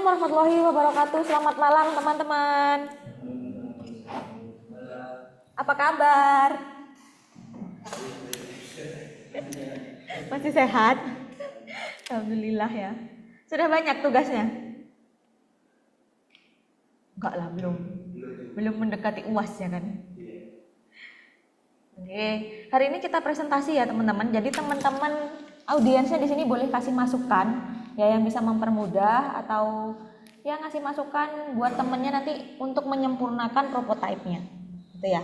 Assalamualaikum warahmatullahi wabarakatuh. Selamat malam teman-teman. Apa kabar? Masih sehat? Alhamdulillah ya. Sudah banyak tugasnya? Enggak lah, belum. Belum mendekati UAS ya kan? Oke, hari ini kita presentasi ya teman-teman. Jadi teman-teman audiensnya di sini boleh kasih masukan ya yang bisa mempermudah atau ya ngasih masukan buat temennya nanti untuk menyempurnakan prototipe-nya. Gitu ya.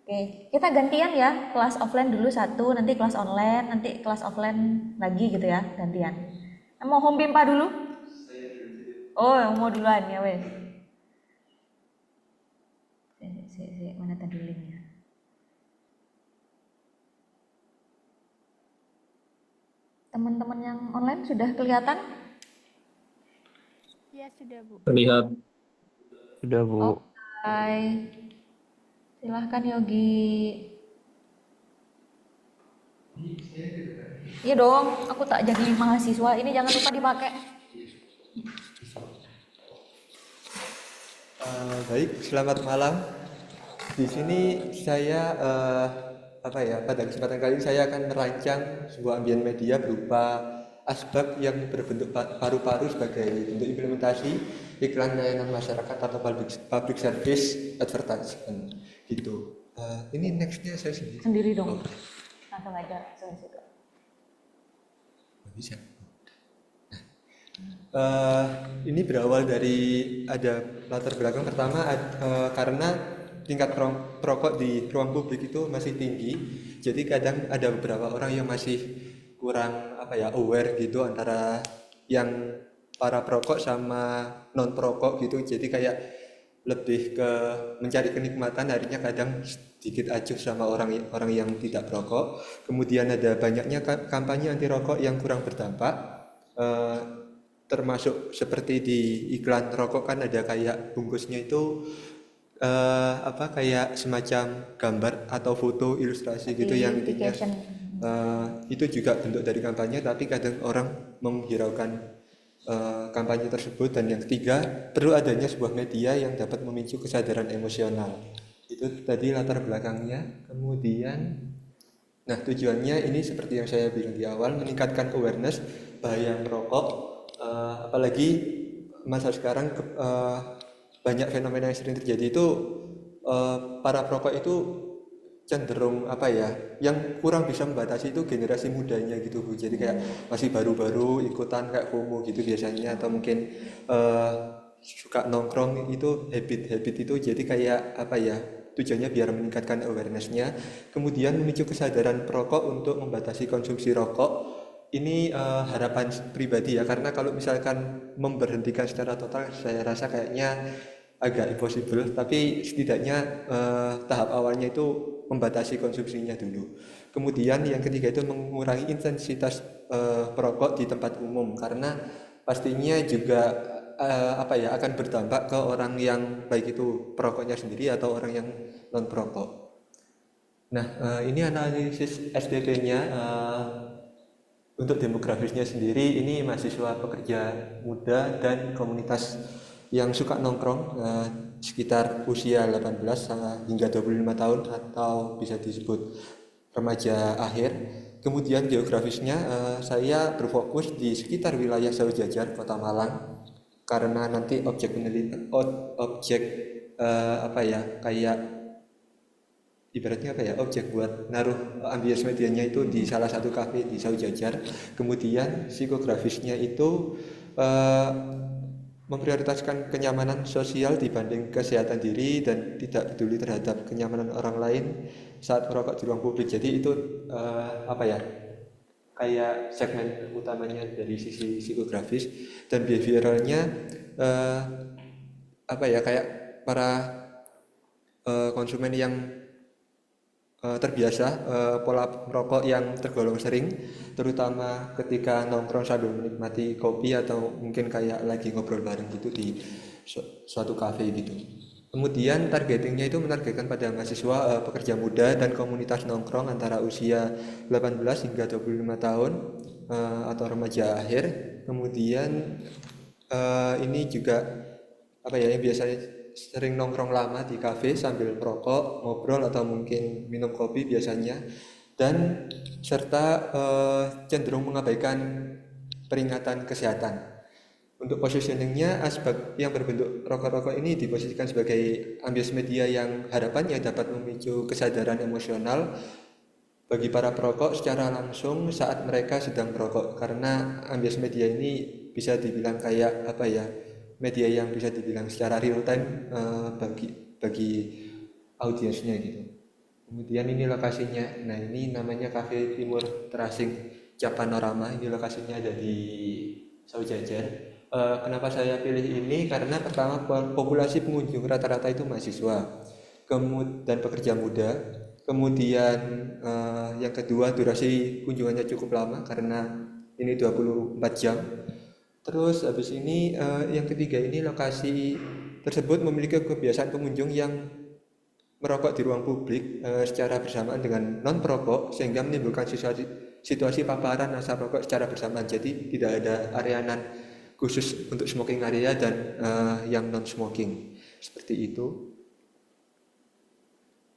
Oke, kita gantian ya, kelas offline dulu satu, nanti kelas online, nanti kelas offline lagi gitu ya, gantian. Mau home bimpa dulu? Oh, mau duluan ya wes. Mana tadi linknya? Teman-teman yang online sudah kelihatan? Ya, sudah, Bu. Terlihat. Sudah, Bu. Oke. Silahkan Yogi. Iya dong, aku tak jadi mahasiswa. Ini jangan lupa dipakai. Baik, selamat malam. Di sini saya pada kesempatan kali ini saya akan merancang sebuah ambien media berupa asbak yang berbentuk paru-paru sebagai bentuk implementasi iklan layanan masyarakat atau public service advertisement gitu. Ini nextnya saya sendiri. Sendiri dong. Langsung aja, langsung situ. Bisa. Ini berawal dari ada latar belakang pertama karena tingkat perokok di ruang publik itu masih tinggi, jadi kadang ada beberapa orang yang masih kurang aware gitu antara yang para perokok sama non perokok gitu, jadi kayak lebih ke mencari kenikmatan, akhirnya kadang sedikit acuh sama orang yang tidak perokok. Kemudian ada banyaknya kampanye anti rokok yang kurang berdampak, termasuk seperti di iklan rokok kan ada kayak bungkusnya itu kayak semacam gambar atau foto ilustrasi gitu yang intinya itu juga bentuk dari kampanye, tapi kadang orang menghiraukan kampanye tersebut. Dan yang ketiga, perlu adanya sebuah media yang dapat memicu kesadaran emosional. Itu tadi latar belakangnya. Kemudian tujuannya ini seperti yang saya bilang di awal, meningkatkan awareness bahaya merokok, apalagi masa sekarang banyak fenomena yang sering terjadi itu para perokok itu cenderung yang kurang bisa membatasi itu generasi mudanya gitu Bu. Jadi kayak masih baru-baru ikutan kayak FOMO gitu biasanya, atau mungkin suka nongkrong itu habit itu, jadi kayak tujuannya biar meningkatkan awarenessnya, kemudian memicu kesadaran perokok untuk membatasi konsumsi rokok. Ini harapan pribadi ya, karena kalau misalkan memberhentikan secara total saya rasa kayaknya agak impossible, tapi setidaknya tahap awalnya itu membatasi konsumsinya dulu. Kemudian yang ketiga itu mengurangi intensitas perokok di tempat umum, karena pastinya juga akan berdampak ke orang yang baik itu perokoknya sendiri atau orang yang non perokok. Ini analisis SDP-nya. Untuk demografisnya sendiri, ini mahasiswa pekerja muda dan komunitas yang suka nongkrong, sekitar usia 18 hingga 25 tahun atau bisa disebut remaja akhir. Kemudian geografisnya, saya berfokus di sekitar wilayah Saujajar, Kota Malang, karena nanti objek objek buat naruh ambience medianya itu di salah satu kafe di Saujajar. Kemudian psikografisnya itu memprioritaskan kenyamanan sosial dibanding kesehatan diri dan tidak peduli terhadap kenyamanan orang lain saat merokok di ruang publik. Jadi itu kayak segmen utamanya dari sisi psikografis. Dan behavioralnya kayak para konsumen yang terbiasa pola merokok yang tergolong sering, terutama ketika nongkrong sambil menikmati kopi atau mungkin kayak lagi ngobrol bareng gitu di suatu kafe gitu. Kemudian targetingnya itu menargetkan pada mahasiswa pekerja muda dan komunitas nongkrong antara usia 18 hingga 25 tahun atau remaja akhir. Kemudian ini juga apa ya yang biasanya sering nongkrong lama di kafe sambil merokok, ngobrol atau mungkin minum kopi biasanya, dan serta cenderung mengabaikan peringatan kesehatan. Untuk positioningnya, asbak yang berbentuk rokok-rokok ini diposisikan sebagai ambience media yang harapannya dapat memicu kesadaran emosional bagi para perokok secara langsung saat mereka sedang merokok, karena ambience media ini bisa dibilang kayak apa ya, media yang bisa dibilang secara real time bagi audiensnya gitu. Kemudian ini lokasinya, nah ini namanya Cafe Timur Terasing Cap Panorama. Ini lokasinya ada di Saujajar. Kenapa saya pilih ini? Karena pertama populasi pengunjung rata-rata itu mahasiswa, dan pekerja muda. Kemudian yang kedua durasi kunjungannya cukup lama karena ini 24 jam. Terus habis ini yang ketiga ini lokasi tersebut memiliki kebiasaan pengunjung yang merokok di ruang publik secara bersamaan dengan non perokok, sehingga menimbulkan situasi paparan asap rokok secara bersamaan. Jadi tidak ada area khusus untuk smoking area dan yang non smoking seperti itu.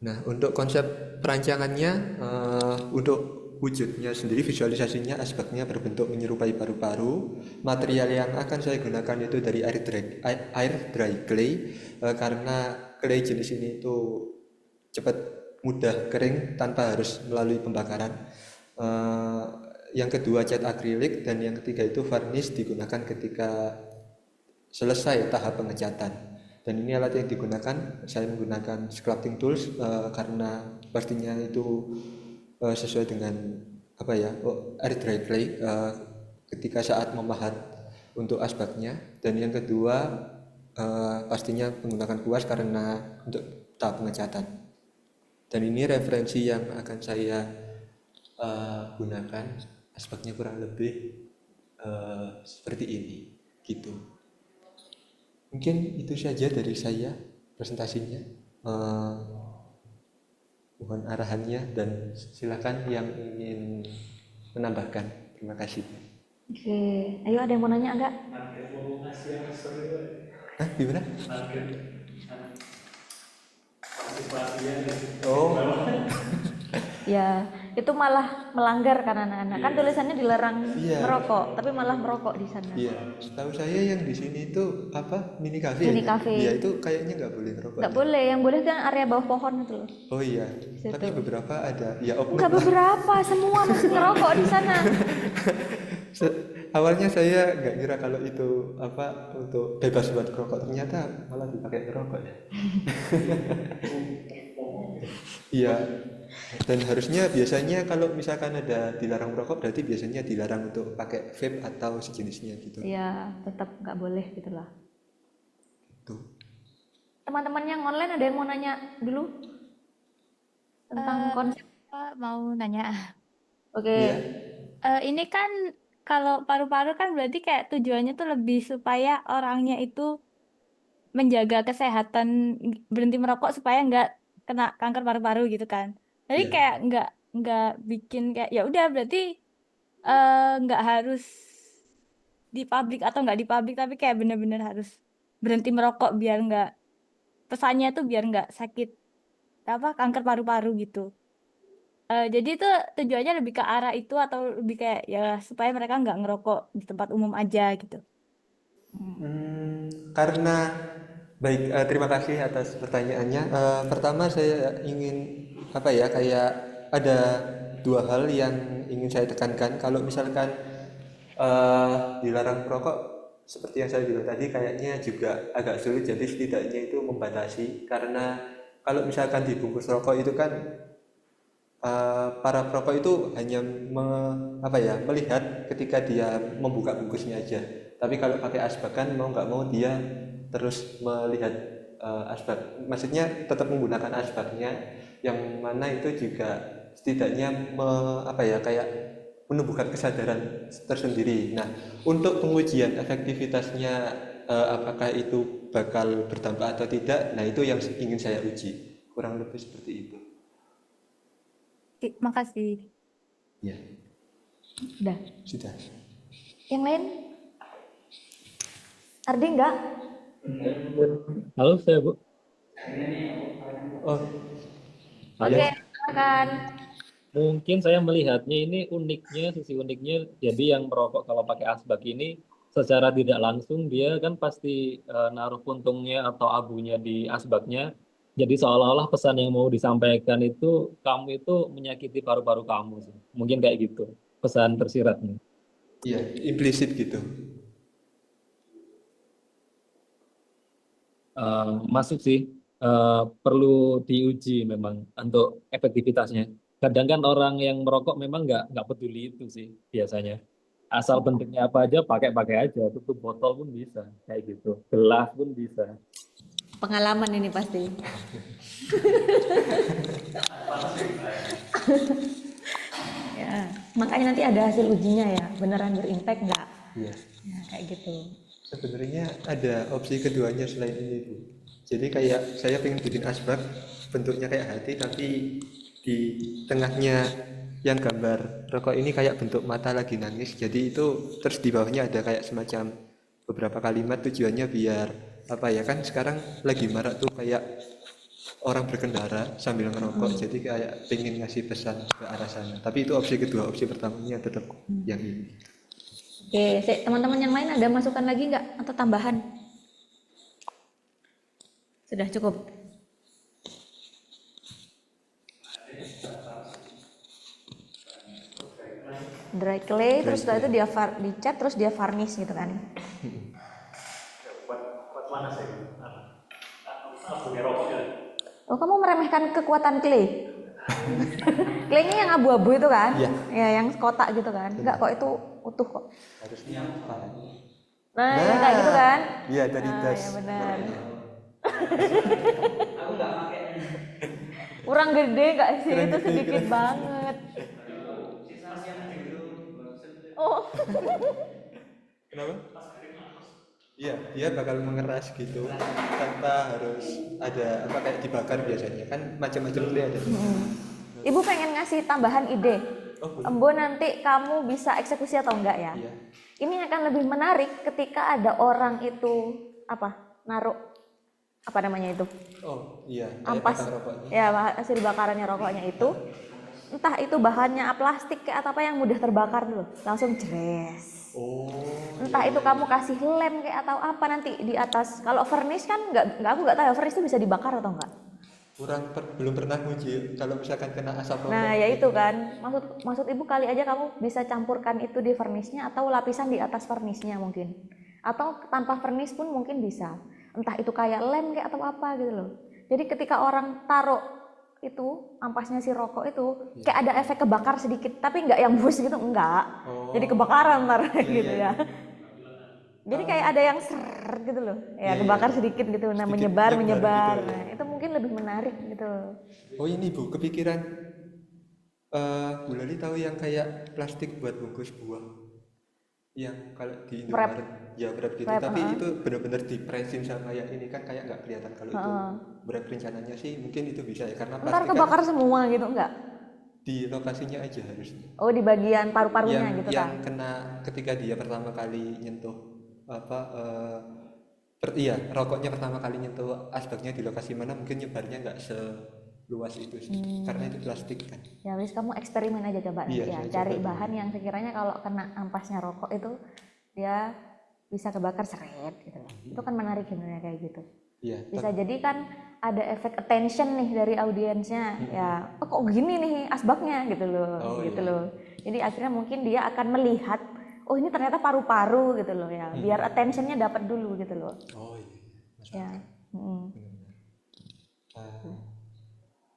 Nah, untuk konsep perancangannya, untuk wujudnya sendiri, visualisasinya asbaknya berbentuk menyerupai paru-paru. Material yang akan saya gunakan itu dari air dry clay, karena clay jenis ini itu cepat mudah kering tanpa harus melalui pembakaran. Yang kedua cat akrilik, dan yang ketiga itu varnish digunakan ketika selesai tahap pengecatan. Dan ini alat yang digunakan, saya menggunakan sculpting tools karena pastinya itu sesuai dengan apa ya, air dry clay ketika saat memahat untuk asbaknya. Dan yang kedua pastinya menggunakan kuas karena untuk tahap pengecatan. Dan ini referensi yang akan saya gunakan, asbaknya kurang lebih seperti ini gitu. Mungkin itu saja dari saya presentasinya. Mohon arahannya dan silakan yang ingin menambahkan. Terima kasih. Oke, ayo ada yang mau nanya enggak? Hah, gimana? Oh, Ya, itu malah melanggar kan anak-anak. Kan tulisannya dilarang iya. merokok, tapi malah merokok di sana. Iya, setahu saya yang di sini itu apa, mini cafe Mini ya? cafe. Iya, itu kayaknya nggak boleh ngerokok Nggak ya? boleh, yang boleh kan area bawah pohon itu loh. Oh iya, Situ. tapi beberapa ada ya oknum Enggak lah. beberapa, semua masih ngerokok di sana. Awalnya saya nggak kira kalau itu apa untuk bebas buat rokok, ternyata malah dipakai ngerokok ya. Iya, dan harusnya biasanya kalau misalkan ada dilarang merokok berarti biasanya dilarang untuk pakai vape atau sejenisnya gitu. Ya, tetap nggak boleh gitulah. Tuh. Teman-teman yang online ada yang mau nanya dulu tentang konsep? Mau nanya, Oke. Iya. ini kan kalau paru-paru kan berarti kayak tujuannya tuh lebih supaya orangnya itu menjaga kesehatan, berhenti merokok supaya nggak kena kanker paru-paru gitu kan. Jadi Iya. kayak nggak bikin kayak ya udah berarti nggak harus di pabrik atau nggak di pabrik tapi kayak bener-bener harus berhenti merokok biar nggak, pesannya tuh biar nggak sakit apa kanker paru-paru gitu. Jadi itu tujuannya lebih ke arah itu atau lebih kayak ya supaya mereka nggak ngerokok di tempat umum aja gitu. Karena baik, terima kasih atas pertanyaannya. Pertama saya ingin apa ya, kayak ada dua hal yang ingin saya tekankan. Kalau misalkan dilarang merokok, seperti yang saya bilang tadi, kayaknya juga agak sulit. Jadi setidaknya itu membatasi, karena kalau misalkan dibungkus rokok itu kan para perokok itu hanya apa ya, melihat ketika dia membuka bungkusnya aja. Tapi kalau pakai asbak kan mau nggak mau dia terus melihat asbak. Maksudnya tetap menggunakan asbaknya, yang mana itu juga setidaknya apa ya, kayak menumbuhkan kesadaran tersendiri. Nah, untuk pengujian efektivitasnya apakah itu bakal berdampak atau tidak, nah itu yang ingin saya uji. Kurang lebih seperti itu. Makasih. Ya, Udah. sudah. Yang lain? Ardi enggak? Halo, saya Bu. Oh, Oke, ya. silakan. Mungkin saya melihatnya ini uniknya, sisi uniknya, jadi yang merokok kalau pakai asbak ini secara tidak langsung dia kan pasti naruh puntungnya atau abunya di asbaknya. Jadi seolah-olah pesan yang mau disampaikan itu kamu itu menyakiti paru-paru kamu sih. Mungkin kayak gitu pesan tersiratnya. Iya, implisit gitu. Masuk sih. Perlu diuji memang untuk efektivitasnya. Kadang kan orang yang merokok memang nggak peduli itu sih biasanya. Asal bentuknya apa aja pakai-pakai aja. Tutup botol pun bisa kayak gitu. Gelas pun bisa. Pengalaman ini pasti. Ya, makanya nanti ada hasil ujinya ya, beneran berimpact nggak? Iya. Ya, kayak gitu. Sebenarnya ada opsi keduanya selain ini, Bu. Jadi kayak saya pengen bikin asbak bentuknya kayak hati, tapi di tengahnya yang gambar rokok ini kayak bentuk mata lagi nangis. Jadi itu terus di bawahnya ada kayak semacam beberapa kalimat, tujuannya biar apa ya, kan sekarang lagi marak tuh kayak orang berkendara sambil ngerokok. Jadi kayak pengen ngasih pesan ke arah sana. Tapi itu opsi kedua, opsi pertamanya tetap yang ini. Oke, teman-teman yang lain ada masukan lagi nggak atau tambahan? Sudah cukup. Dry clay, terus setelah itu dia dicat, terus dia varnish gitu kan? Oh, kamu meremehkan kekuatan clay? Claynya yang abu-abu itu kan? Iya. Ya, yang kotak gitu kan? Enggak kok, itu utuh kok. Harusnya apa? Nah, yang kayak gitu kan? Iya, dari tas. Ya benar. Kurang gede nggak sih? Kurang Itu gede, sedikit kurang. banget. Oh, Kenapa? Iya, dia bakal mengeras gitu tanpa harus ada apa kayak dibakar biasanya kan macam-macam clay ada. Ibu pengen ngasih tambahan ide. Oh, boleh. Embo nanti kamu bisa eksekusi atau enggak ya? Iya. Ini akan lebih menarik ketika ada orang itu apa? Naruh apa namanya itu? Oh, iya. Kayak Ampas. batang rokoknya. Ya, hasil bakarannya rokoknya itu. Entah itu bahannya plastik kayak atau apa yang mudah terbakar dulu. Langsung jres. Oh. Entah itu kamu kasih lem kayak atau apa nanti di atas. Kalau furnace kan aku nggak tahu ya furnace itu bisa dibakar atau enggak. Belum pernah uji kalau misalkan kena asap rokok. Nah, ya itu kan. Maksud Ibu kali aja kamu bisa campurkan itu di furnace-nya atau lapisan di atas furnace-nya mungkin. Atau tanpa furnace pun mungkin bisa. Entah itu kayak lem kayak atau apa gitu loh. Jadi ketika orang taruh itu ampasnya si rokok itu kayak ada efek kebakar sedikit, tapi nggak yang bus gitu, enggak. Oh. Jadi kebakaran ntar gitu iya. ya. Jadi kayak ada yang ser gitu loh. Ya, Iya, kebakar iya. sedikit gitu. Nah, Sedikit menyebar. nyebar gitu. Nah, itu mungkin lebih menarik gitu. Oh, ini Bu, kepikiran Bu Lali tahu yang kayak plastik buat bungkus buah yang kalau di Wrap. Indomaret ya wrap gitu, Wrap, tapi itu benar-benar dipresin sama yang ini kan kayak nggak kelihatan kalau itu wrap. Rencananya sih mungkin itu bisa ya karena Ntar plastik kan kebakar semua gitu enggak? di lokasinya aja harusnya. Oh, di bagian paru-parunya yang gitu yang kan. kena ketika dia pertama kali nyentuh apa iya rokoknya pertama kali nyentuh asbaknya di lokasi mana mungkin nyebarnya nggak seluas itu sih karena itu plastik kan. Ya wis, kamu eksperimen aja coba nanti Iya, ya. saya Cari coba bahan yang sekiranya kalau kena ampasnya rokok itu dia bisa kebakar seret gitu loh. Itu kan menarik sebenarnya kayak gitu. Iya. Bisa jadi kan ada efek attention nih dari audiensnya. Ya, oh kok gini nih asbaknya gitu loh, Oh, gitu iya. loh. Jadi akhirnya mungkin dia akan melihat, oh ini ternyata paru-paru gitu loh ya. Biar attentionnya dapat dulu gitu loh. Oh iya. Masuk Ya. akal.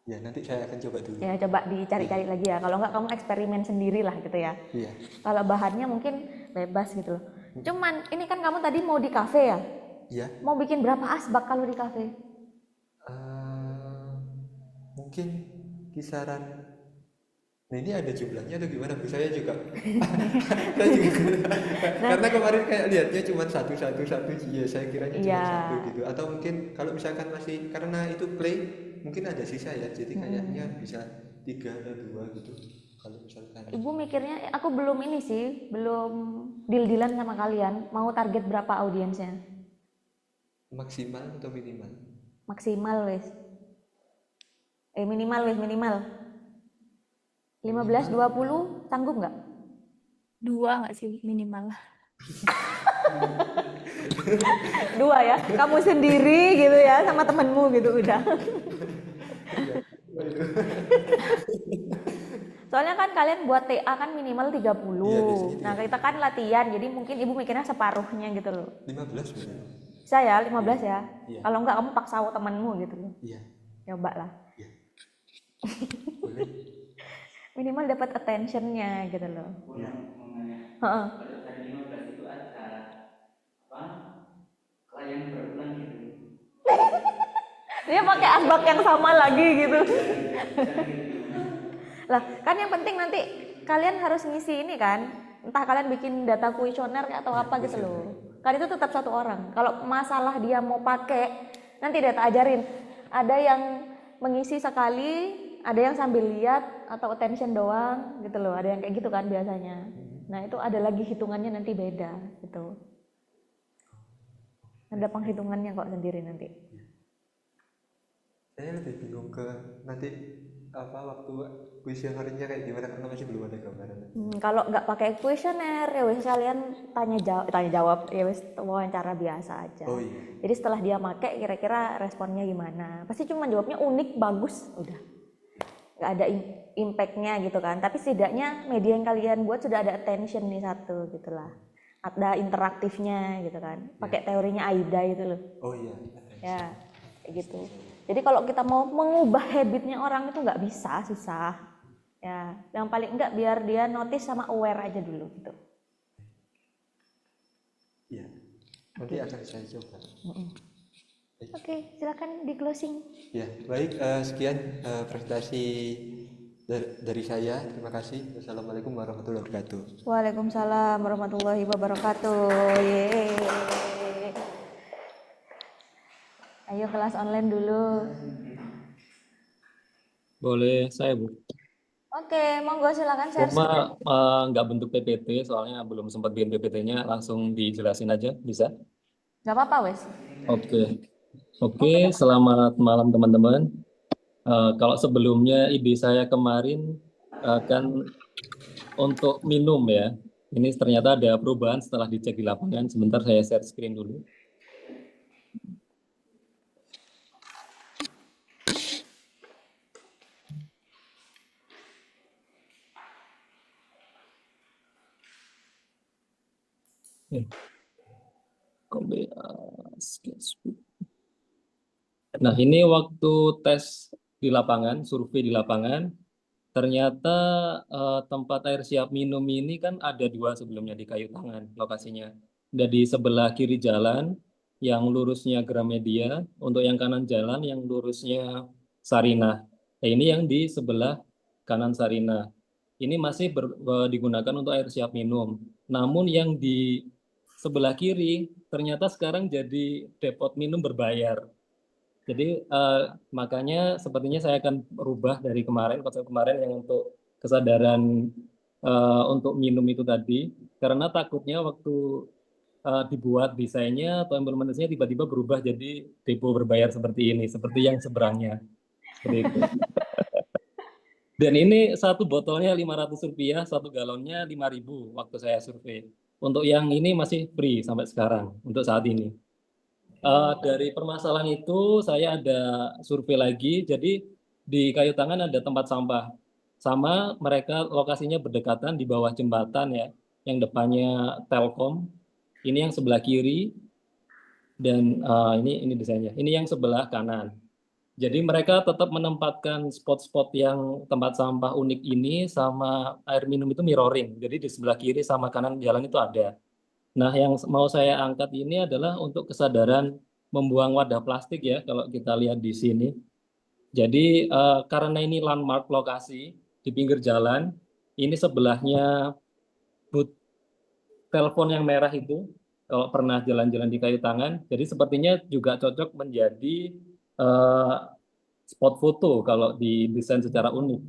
Ya nanti saya akan coba dulu. Ya coba dicari-cari lagi ya. Kalau enggak kamu eksperimen sendiri lah gitu ya. Iya. Kalau bahannya mungkin bebas gitu loh. Cuman ini kan kamu tadi mau di kafe ya? Iya. Mau bikin berapa asbak kalau di kafe? Mungkin kisaran. Nah ini ada jumlahnya atau gimana Bu? Saya juga. Karena kemarin kayak lihatnya cuma satu ya saya kiranya cuma Iya. satu gitu. Atau mungkin kalau misalkan masih karena itu play mungkin ada sisa ya. Jadi kayaknya bisa 3 atau 2 gitu. Kalau misalkan. Ibu mikirnya, aku belum ini sih, belum deal-dealan sama kalian. Mau target berapa audiensnya? Maksimal atau minimal? Maksimal wis. Minimal wis, minimal. 15-20 sanggup nggak? 2 nggak sih minimal? 2 ya, kamu sendiri gitu ya sama temenmu gitu udah. Soalnya kan kalian buat TA kan minimal 30. Iya, biasanya Nah, kita kan latihan, jadi mungkin ibu mikirnya separuhnya gitu loh. 15 mungkin. Bisa ya 15 ya. Iya. Kalau enggak kamu paksa temenmu gitu loh. Iya, Coba lah. iya. Boleh. Minimal dapat attentionnya gitu loh. Iya. Heeh. Pada tadi 15 itu ada apa? Klien berulang gitu. Dia pakai asbak yang sama lagi gitu. Lah, kan yang penting nanti kalian harus ngisi ini kan. Entah kalian bikin data kuesioner atau apa gitu loh. Kan itu tetap satu orang. Kalau masalah dia mau pakai, nanti data ajarin. Ada yang mengisi sekali, ada yang sambil lihat atau attention doang gitu loh. Ada yang kayak gitu kan biasanya. Nah, itu ada lagi hitungannya nanti beda gitu. Ada penghitungannya kok sendiri nanti. Saya lebih bingung ke nanti apa waktu kuesionernya kayak gimana karena masih belum ada gambaran. Kalau nggak pakai kuesioner ya wes kalian tanya jawab ya wes wawancara biasa aja. Oh iya. Jadi setelah dia pakai kira-kira responnya gimana? Pasti cuma jawabnya unik, bagus, udah. Nggak ada impactnya gitu kan. Tapi setidaknya media yang kalian buat sudah ada attention nih satu gitulah. Ada interaktifnya gitu kan. Pakai teorinya Aida itu loh. Oh iya. Ya kayak gitu. Jadi kalau kita mau mengubah habitnya orang itu nggak bisa, susah. Ya, yang paling enggak biar dia notice sama aware aja dulu gitu. Iya. Nanti akan saya coba. Oke, silakan di closing. Ya, baik. Sekian presentasi dari saya. Terima kasih. Wassalamualaikum warahmatullahi wabarakatuh. Waalaikumsalam warahmatullahi wabarakatuh. Yeay. Ayo kelas online dulu. Boleh saya, Bu. Oke, monggo silakan share screen. Cuma nggak bentuk PPT, soalnya belum sempat bikin PPT-nya, langsung dijelasin aja, bisa? Gak apa-apa wes. Oke, selamat malam teman-teman. Kalau sebelumnya ide saya kemarin kan untuk minum ya, ini ternyata ada perubahan setelah dicek di lapangan. Sebentar saya share screen dulu. Nah, ini waktu tes di lapangan, survei di lapangan, ternyata tempat air siap minum ini kan ada 2 sebelumnya di Kayu Tangan lokasinya. Ada di sebelah kiri jalan, yang lurusnya Gramedia, untuk yang kanan jalan, yang lurusnya Sarinah. Nah, ini yang di sebelah kanan Sarinah. Ini masih digunakan untuk air siap minum. Namun yang di sebelah kiri ternyata sekarang jadi depot minum berbayar. Jadi makanya sepertinya saya akan rubah dari konsep kemarin yang untuk kesadaran untuk minum itu tadi, karena takutnya waktu dibuat desainnya atau implementasinya tiba-tiba berubah jadi depo berbayar seperti ini, seperti yang seberangnya. Seperti itu. Dan ini satu botolnya Rp500, 1 galonnya Rp5.000 waktu saya survei. Untuk yang ini masih free sampai sekarang, untuk saat ini. Dari permasalahan itu saya ada survei lagi, jadi di Kayu Tangan ada tempat sampah, sama mereka lokasinya berdekatan di bawah jembatan ya, yang depannya Telkom, ini yang sebelah kiri, dan ini desainnya, ini yang sebelah kanan. Jadi mereka tetap menempatkan spot-spot yang tempat sampah unik ini sama air minum itu mirroring, jadi di sebelah kiri sama kanan jalan itu ada. Nah, yang mau saya angkat ini adalah untuk kesadaran membuang wadah plastik ya, kalau kita lihat di sini. Jadi, karena ini landmark lokasi di pinggir jalan, ini sebelahnya booth telepon yang merah itu, kalau pernah jalan-jalan di Kayu Tangan, jadi sepertinya juga cocok menjadi spot foto kalau didesain secara unik.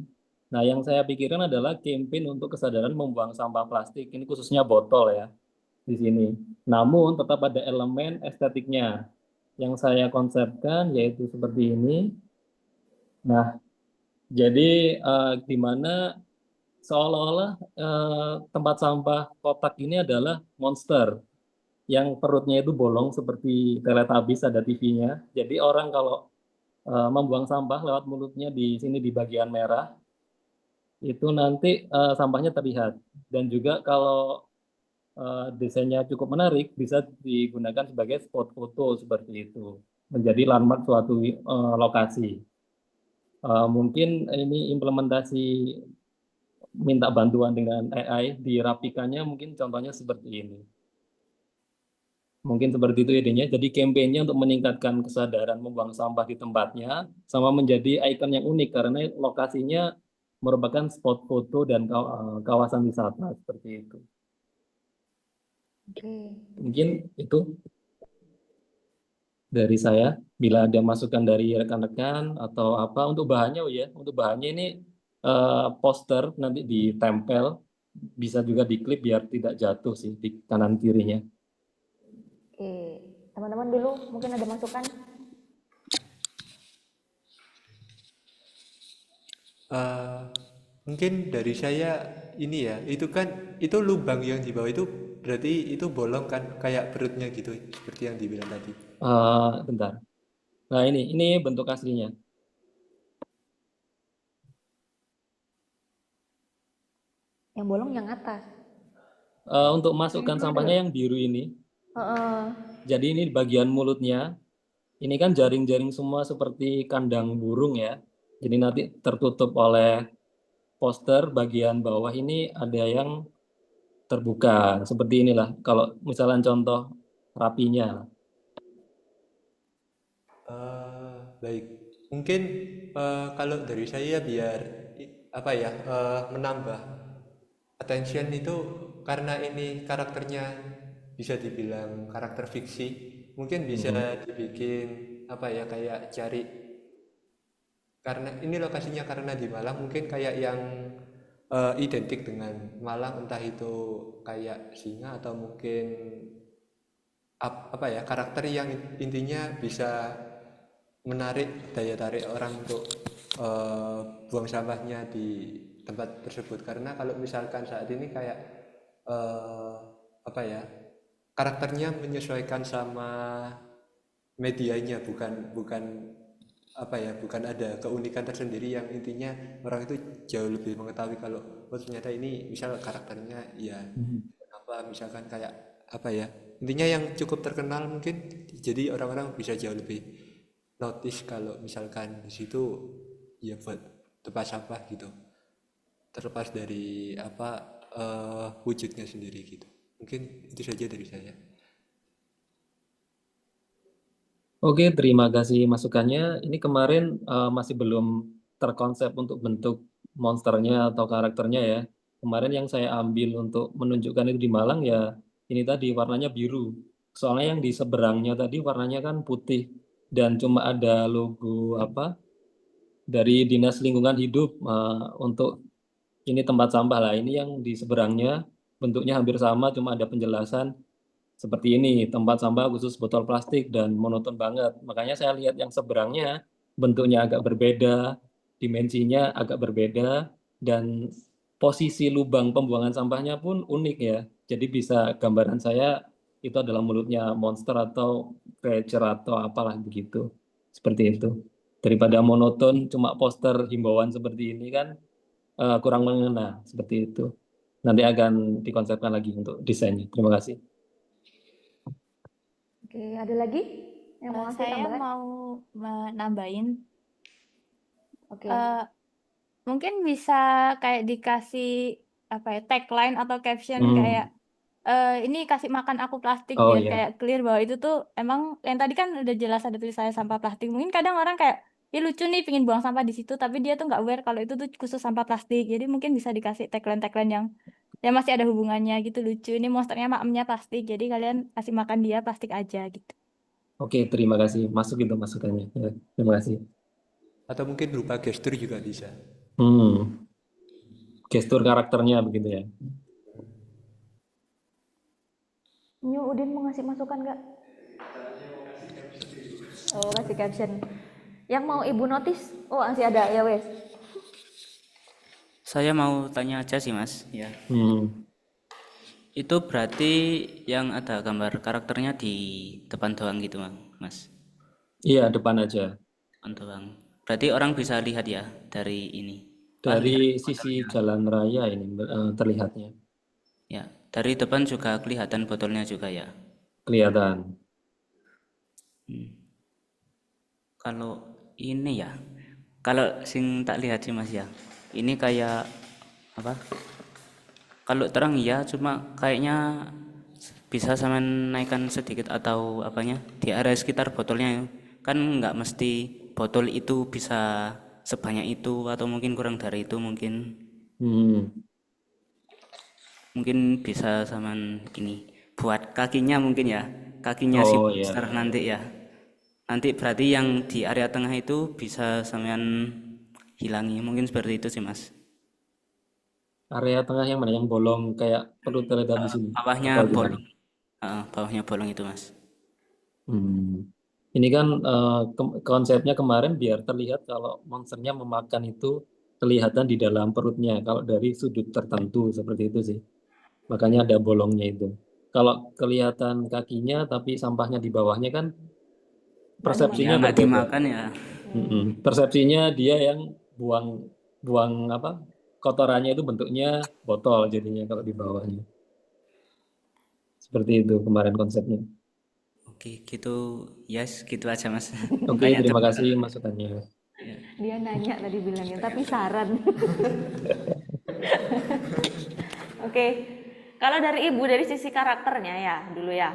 Nah, yang saya pikirkan adalah campaign untuk kesadaran membuang sampah plastik, ini khususnya botol ya, di sini. Namun tetap ada elemen estetiknya. yang saya konsepkan yaitu seperti ini. Nah, jadi di mana seolah-olah tempat sampah kotak ini adalah monster yang perutnya itu bolong seperti Teletubbies, ada TV-nya. Jadi orang kalau membuang sampah lewat mulutnya di sini di bagian merah, itu nanti sampahnya terlihat. Dan juga kalau desainnya cukup menarik, bisa digunakan sebagai spot foto seperti itu, menjadi landmark suatu lokasi. Mungkin ini implementasi minta bantuan dengan AI, dirapikannya mungkin contohnya seperti ini. Mungkin seperti itu idenya. Jadi kampanye untuk meningkatkan kesadaran membuang sampah di tempatnya, sama menjadi ikon yang unik karena lokasinya merupakan spot foto dan kawasan wisata seperti itu. Oke. Mungkin itu dari saya. Bila ada masukan dari rekan-rekan atau apa untuk bahannya, oh ya, untuk bahannya ini poster nanti ditempel, bisa juga diklip biar tidak jatuh sih di kanan kirinya. Oke, teman-teman dulu mungkin ada masukan. Eh, mungkin dari saya ini ya, itu kan itu lubang yang di bawah itu berarti itu bolong kan kayak perutnya gitu seperti yang dibilang tadi. Bentar. Nah ini bentuk aslinya. Yang bolong yang atas. Untuk masukkan sampahnya yang biru ini. Heeh. Jadi ini di bagian mulutnya. Ini kan jaring-jaring semua seperti kandang burung ya. Jadi nanti tertutup oleh poster bagian bawah ini ada yang terbuka. Seperti inilah kalau misalnya contoh rapinya. Baik, mungkin kalau dari saya biar apa ya menambah attention itu karena ini karakternya bisa dibilang karakter fiksi, mungkin bisa dibikin apa ya kayak cari karena ini lokasinya karena di Malang mungkin kayak yang identik dengan Malang entah itu kayak singa atau mungkin apa ya karakter yang intinya bisa menarik daya tarik orang untuk buang sampahnya di tempat tersebut karena kalau misalkan saat ini kayak apa ya karakternya menyesuaikan sama medianya bukan bukan apa ya bukan ada keunikan tersendiri yang intinya orang itu jauh lebih mengetahui kalau oh ternyata ini misal karakternya ya apa misalkan kayak apa ya intinya yang cukup terkenal mungkin jadi orang-orang bisa jauh lebih notice kalau misalkan di situ ya buat tempat sampah gitu terlepas dari apa wujudnya sendiri gitu mungkin itu saja dari saya. Oke, terima kasih masukannya. Ini kemarin masih belum terkonsep untuk bentuk monsternya atau karakternya ya. Kemarin yang saya ambil untuk menunjukkan itu di Malang ya ini tadi warnanya biru. Soalnya yang di seberangnya tadi warnanya kan putih dan cuma ada logo apa dari Dinas Lingkungan Hidup untuk ini tempat sampah lah. Ini yang di seberangnya bentuknya hampir sama cuma ada penjelasan seperti ini, tempat sampah khusus botol plastik dan monoton banget. Makanya saya lihat yang seberangnya bentuknya agak berbeda, dimensinya agak berbeda, dan posisi lubang pembuangan sampahnya pun unik ya. Jadi bisa gambaran saya itu adalah mulutnya monster atau creature atau apalah begitu. Seperti itu. Daripada monoton cuma poster himbauan seperti ini kan kurang mengena seperti itu. Nanti akan dikonsepkan lagi untuk desainnya. Terima kasih. Oke, ada lagi yang mau ngasih Saya tambahan? mau menambahin. Oke. Mungkin bisa kayak dikasih apa ya tagline atau caption kayak ini kasih makan aku plastik Oh biar iya. kayak clear bahwa itu tuh emang yang tadi kan udah jelas ada tulisannya sampah plastik. Mungkin kadang orang kayak ya lucu nih pingin buang sampah di situ tapi dia tuh nggak aware kalau itu tuh khusus sampah plastik. Jadi mungkin bisa dikasih tagline-tagline yang masih ada hubungannya gitu lucu. Ini monsternya maemnya plastik. Jadi kalian kasih makan dia plastik aja gitu. Oke, terima kasih. Masuk itu masukannya. Ya, terima kasih. Atau mungkin berupa gestur juga bisa. Gestur karakternya begitu ya. Nyu Udin mau ngasih masukan nggak? Oh, kasih caption. Yang mau Ibu notice? Oh, masih ada ya wes. Saya mau tanya aja sih Mas, ya. Hmm. Itu berarti yang ada gambar karakternya di depan doang gitu Mas? Iya, depan aja. Depan doang. Berarti orang bisa lihat ya dari ini. Dari sisi jalan raya ini terlihatnya. Ya, dari depan juga kelihatan botolnya juga ya. Kelihatan. Kalau ini ya, kalau sing tak lihat sih Mas ya, ini kayak apa? Kalau terang iya, cuma kayaknya bisa sama naikkan sedikit atau apanya di area sekitar botolnya. Kan nggak mesti botol itu bisa sebanyak itu atau mungkin kurang dari itu Hmm. mungkin bisa sama ini buat kakinya mungkin ya, kakinya si Oh monster ya. nanti ya. Nanti berarti yang di area tengah itu bisa sampean hilangi, mungkin seperti itu sih Mas. Area tengah yang mana? Yang bolong kayak perut Teletubbies ini? Bawahnya Atau gimana? bolong. Bawahnya bolong itu Mas. Hmm. Ini kan konsepnya kemarin biar terlihat kalau monsternya memakan itu kelihatan di dalam perutnya. Kalau dari sudut tertentu seperti itu sih. Makanya ada bolongnya itu. Kalau kelihatan kakinya tapi sampahnya di bawahnya kan Nggak Ya persepsinya dimakan. nggak berbeda. dimakan ya. Persepsinya dia yang buang apa? Kotorannya itu bentuknya botol jadinya kalau di bawahnya. Seperti itu kemarin konsepnya. Oke, gitu. Yes, gitu aja Mas. Oke, Banyak terima terima kasih masukannya. Dia nanya tadi bilangnya, tapi saran. Oke. Kalau dari Ibu dari sisi karakternya ya dulu ya.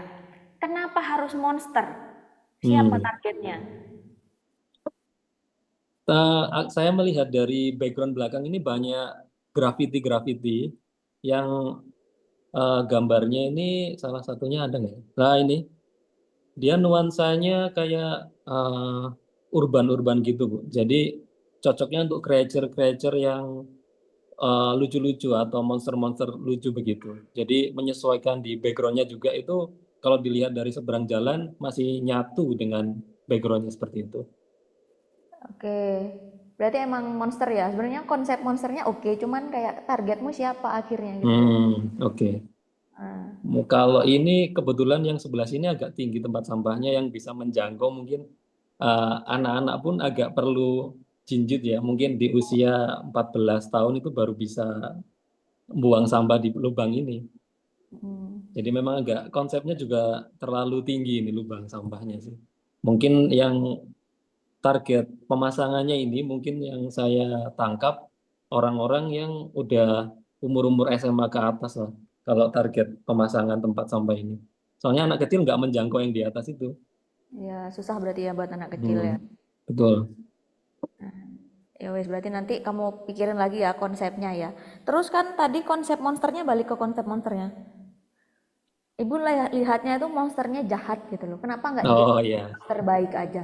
Kenapa harus monster? Siapa Hmm. targetnya? Saya melihat dari background belakang ini banyak graffiti-graffiti yang gambarnya ini salah satunya ada nggak ya? Nah ini dia nuansanya kayak urban-urban gitu Bu. Jadi cocoknya untuk creature-creature yang lucu-lucu atau monster-monster lucu begitu. Jadi menyesuaikan di backgroundnya juga itu kalau dilihat dari seberang jalan masih nyatu dengan backgroundnya seperti itu. Oke. Berarti emang monster ya. Sebenarnya konsep monsternya oke, cuman kayak targetmu siapa akhirnya gitu loh. Oke. Nah, Kalau ini kebetulan yang sebelah sini agak tinggi tempat sampahnya yang bisa menjangkau mungkin anak-anak pun agak perlu jinjit ya. Mungkin di usia 14 tahun itu baru bisa buang sampah di lubang ini. Jadi memang agak konsepnya juga terlalu tinggi ini lubang sampahnya sih. Mungkin yang target pemasangannya ini mungkin yang saya tangkap orang-orang yang udah umur-umur SMA ke atas lah. Kalau target pemasangan tempat sampah ini. Soalnya anak kecil nggak menjangkau yang di atas itu. ya susah berarti ya buat anak kecil ya. Hmm, betul. Ya wes berarti nanti kamu pikirin lagi ya konsepnya ya. Terus kan tadi konsep monsternya balik ke konsep monsternya. Ibu lihatnya itu monsternya jahat gitu loh. Kenapa nggak Oh dibikin ya, monster baik aja?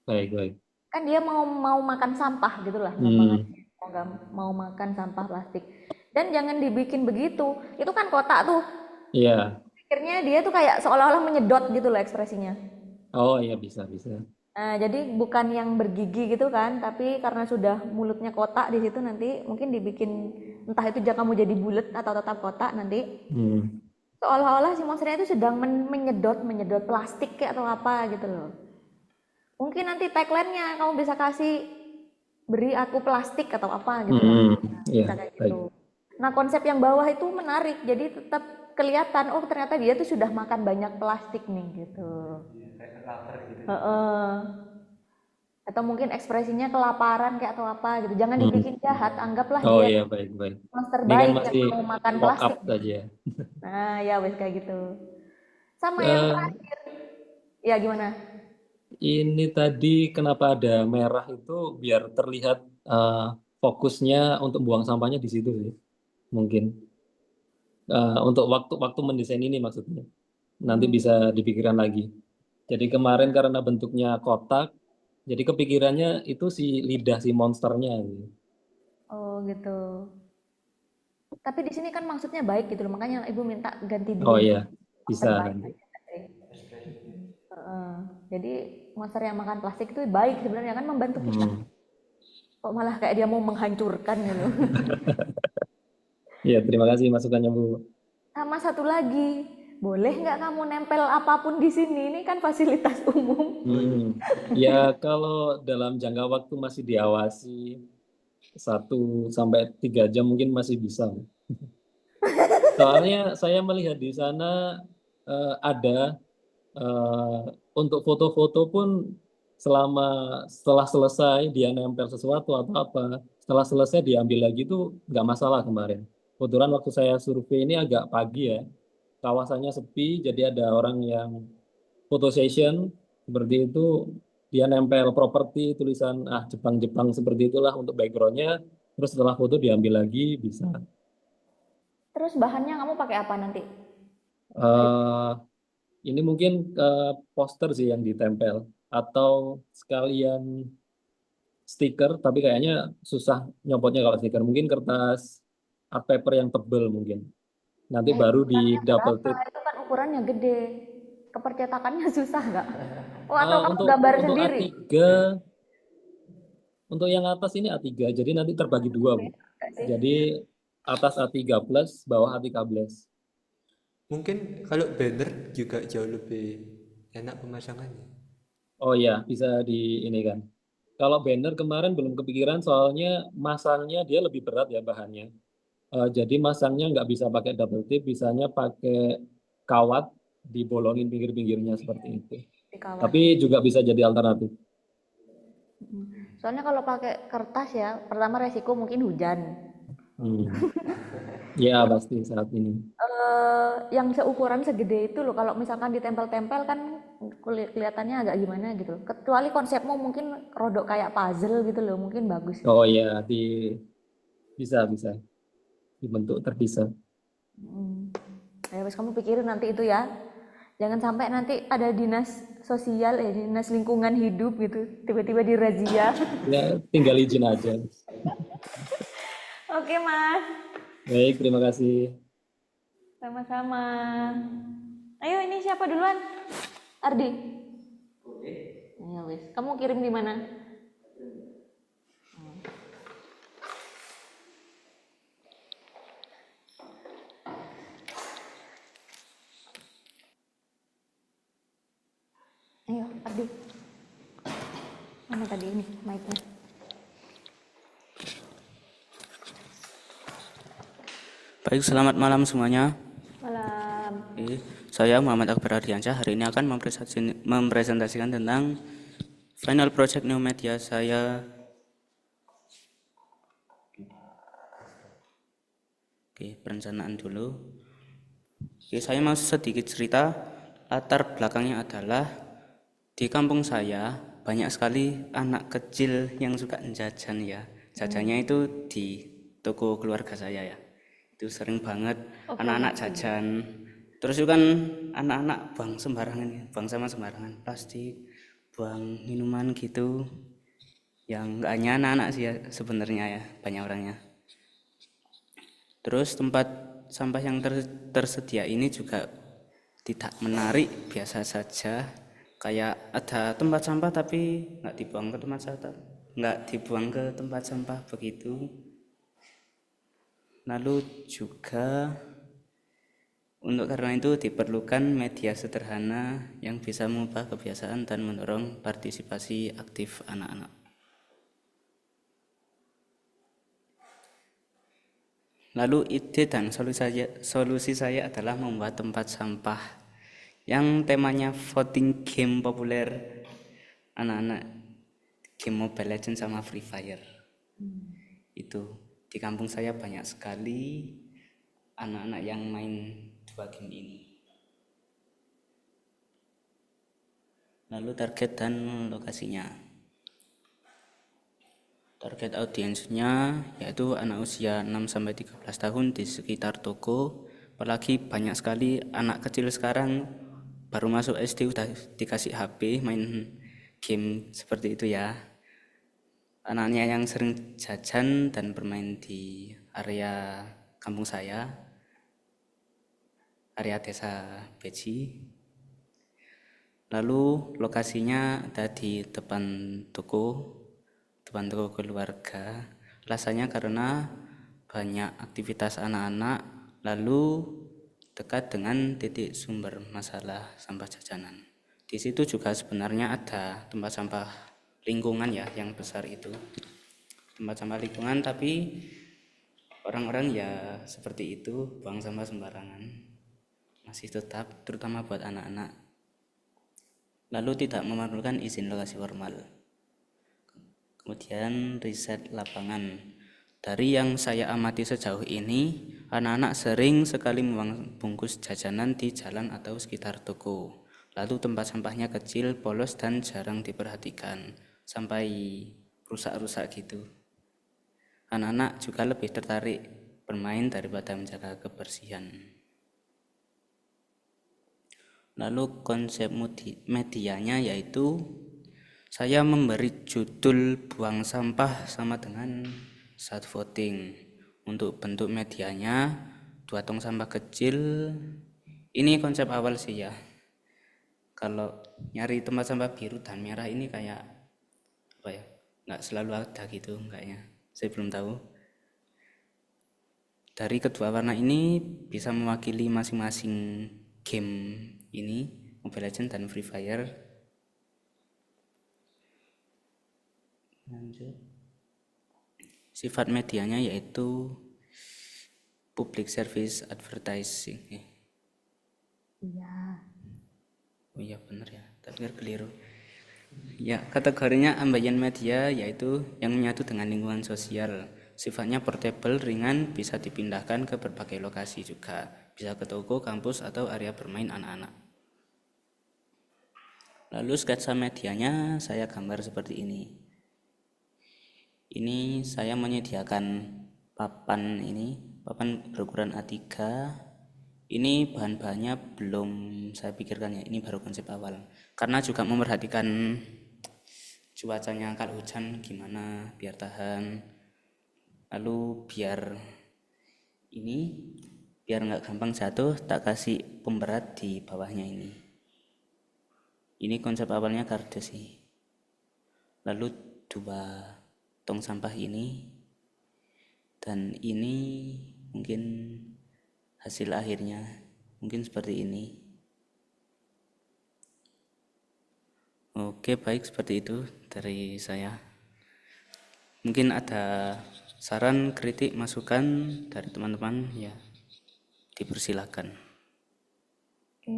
baik baik. Kan dia mau makan sampah gitu lah Hmm, gampangannya. Mau makan sampah plastik. Dan jangan dibikin begitu. Itu kan kotak tuh. iya. Akhirnya dia tuh kayak seolah-olah menyedot gitu loh ekspresinya. Oh iya bisa bisa. Nah, jadi bukan yang bergigi gitu kan, tapi karena sudah mulutnya kotak di situ nanti mungkin dibikin entah itu kamu jadi bulat atau tetap kotak nanti Hmm, seolah-olah si monsternya itu sedang menyedot plastik kayak atau apa gitu loh. Mungkin nanti tagline-nya kamu bisa kasih beri aku plastik atau apa gitu loh. hmm, iya Bisa kayak baik. gitu. Nah, konsep yang bawah itu menarik. Jadi tetap kelihatan oh ternyata dia tuh sudah makan banyak plastik nih gitu. Heeh. Atau mungkin ekspresinya kelaparan kayak atau apa gitu. Jangan Hmm. dibikin jahat, anggaplah Oh dia iya baik baik. monster Ini kan baik yang masih mau makan mock up plastik. saja. Nah, ya wes kayak gitu. Sama yang Eh, terakhir. Ya gimana? Ini tadi kenapa ada merah itu biar terlihat eh, fokusnya untuk buang sampahnya di situ sih. Mungkin untuk waktu mendesain ini maksudnya. Nanti bisa dipikirkan lagi. Jadi kemarin karena bentuknya kotak, jadi kepikirannya itu si lidah si monsternya. Oh gitu. Tapi di sini kan maksudnya baik gitu loh. Makanya ibu minta ganti Oh dulu iya, bisa monster baik nanti. aja deh. Heeh. Jadi monster yang makan plastik itu baik sebenarnya kan, membantu kita. Kok malah kayak dia mau menghancurkan gitu. Ya, terima kasih masukannya Bu. Sama satu lagi, boleh nggak kamu nempel apapun di sini? Ini kan fasilitas umum. Ya, kalau dalam jangka waktu masih diawasi 1 sampai 3 jam mungkin masih bisa. Soalnya saya melihat di sana ada untuk foto-foto pun setelah selesai dia nempel sesuatu atau apa, setelah selesai diambil lagi itu nggak masalah kemarin. Kebetulan waktu saya survei ini agak pagi ya, kawasannya sepi, jadi ada orang yang foto session seperti itu, dia nempel properti tulisan Jepang-Jepang seperti itulah untuk backgroundnya, terus setelah foto diambil lagi bisa. Terus bahannya kamu pakai apa nanti? Eh, ini mungkin poster sih yang ditempel atau sekalian stiker, tapi kayaknya susah nyopotnya kalau stiker. Mungkin kertas art paper yang tebel mungkin. Nanti baru di Ukurannya double berapa? tip. Itu kan ukurannya gede. Kepercetakannya susah nggak? Oh, atau kamu Untuk gambar untuk sendiri? A3, untuk yang atas ini A3, jadi nanti terbagi dua, Bu. Nggak sih? Jadi atas A3 plus, bawah A3 plus. Mungkin kalau banner juga jauh lebih enak pemasangannya. Oh iya, bisa di ini kan. Kalau banner kemarin belum kepikiran soalnya masangnya dia lebih berat ya bahannya. Jadi masangnya nggak bisa pakai double tip, bisanya pakai kawat dibolongin pinggir-pinggirnya seperti itu. Dikawat. Tapi juga bisa jadi alternatif. Soalnya kalau pakai kertas ya, pertama resiko mungkin hujan. Ya pasti saat ini. Yang seukuran segede itu loh, kalau misalkan ditempel-tempel kan kelihatannya agak gimana gitu loh. Kecuali konsepmu mungkin rodok kayak puzzle gitu loh, mungkin bagus. Oh ya, bisa dibentuk terpisah. Ya wes, kamu pikirin nanti itu ya. Jangan sampai nanti ada dinas sosial, dinas lingkungan hidup gitu, tiba-tiba dirazia. Ya tinggal izin aja. Oke Mas, Baik, terima kasih. sama-sama. Ayo, ini siapa duluan? Ardi. Ya wes, kamu kirim di mana? Ayo, Ardi. Mana tadi ini mic-nya? Baik, selamat malam semuanya. Malam. Saya Muhammad Akbar Ardiansyah. Hari ini akan mempresentasikan tentang final project new media saya. Oke, perencanaan dulu. Oke, saya mau sedikit cerita. Latar belakangnya adalah di kampung saya banyak sekali anak kecil yang suka jajan ya. Jajannya itu di toko keluarga saya ya. Itu sering banget anak-anak jajan. Terus itu kan anak-anak buang sama sembarangan, plastik, buang minuman gitu. Yang nggak hanya anak-anak sih ya sebenarnya ya, banyak orangnya. Terus tempat sampah yang tersedia ini juga tidak menarik, biasa saja. Kayak ada tempat sampah tapi nggak dibuang ke tempat sampah begitu. Lalu juga karena itu diperlukan media sederhana yang bisa mengubah kebiasaan dan mendorong partisipasi aktif anak-anak. Lalu ide dan solusi saya adalah membuat tempat sampah yang temanya voting game populer anak-anak, game Mobile Legends sama Free Fire. Itu di kampung saya banyak sekali anak-anak yang main dua game ini. Lalu target dan lokasinya. Target audiensnya yaitu anak usia 6-13 tahun di sekitar toko. Apalagi banyak sekali anak kecil sekarang baru masuk SD udah dikasih HP main game seperti itu ya. Anaknya yang sering jajan dan bermain di area kampung saya, area desa Beji. Lalu lokasinya ada di depan toko keluarga. Alasannya karena banyak aktivitas anak-anak, lalu dekat dengan titik sumber masalah sampah jajanan. Di situ juga sebenarnya ada tempat sampah lingkungan ya, yang besar itu. Tempat sampah lingkungan, tapi orang-orang ya seperti itu, buang sampah sembarangan. Masih tetap, terutama buat anak-anak. Lalu tidak memerlukan izin lokasi formal. Kemudian riset lapangan. Dari yang saya amati sejauh ini, anak-anak sering sekali membuang bungkus jajanan di jalan atau sekitar toko. Lalu tempat sampahnya kecil, polos, dan jarang diperhatikan, sampai rusak-rusak gitu. Anak-anak juga lebih tertarik bermain daripada menjaga kebersihan. Lalu konsep medianya yaitu saya memberi judul buang sampah sama dengan saat voting. Untuk bentuk medianya 2 tong sampah kecil. Ini konsep awal sih ya. Kalau nyari tempat sampah biru dan merah ini kayak apa ya? Nggak selalu ada gitu kayaknya. Saya belum tahu. Dari kedua warna ini bisa mewakili masing-masing game ini, Mobile Legends dan Free Fire. Lanjut. Sifat medianya yaitu public service advertising. Iya. Oh iya benar ya, tapi keliru. Ya, kategorinya ambayan media yaitu yang menyatu dengan lingkungan sosial. Sifatnya portable, ringan, bisa dipindahkan ke berbagai lokasi juga. Bisa ke toko, kampus, atau area bermain anak-anak. Lalu sketsa medianya saya gambar seperti ini. Ini saya menyediakan papan berukuran A3. Ini bahan-bahannya belum saya pikirkan ya, ini baru konsep awal. Karena juga memperhatikan cuacanya, kalau hujan gimana biar tahan. Lalu biar nggak gampang jatuh, tak kasih pemberat di bawahnya ini. Ini konsep awalnya kardus sih. Lalu 2 tong sampah ini, dan ini mungkin hasil akhirnya mungkin seperti ini. Oke, baik, seperti itu dari saya. Mungkin ada saran, kritik, masukan dari teman-teman ya, dipersilakan. Oke,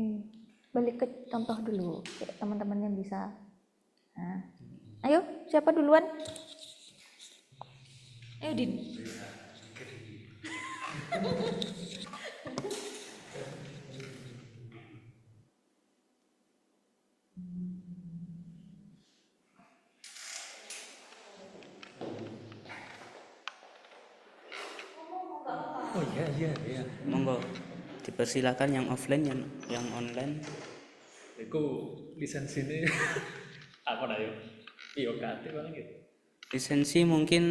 balik ke contoh dulu, teman-teman yang bisa. Nah, ayo, siapa duluan? Ayo, Din. Oh iya. Monggo dipersilakan yang offline, yang online. Iku lisensi ini apa dah yo? IOKT paling gitu. Lisensi mungkin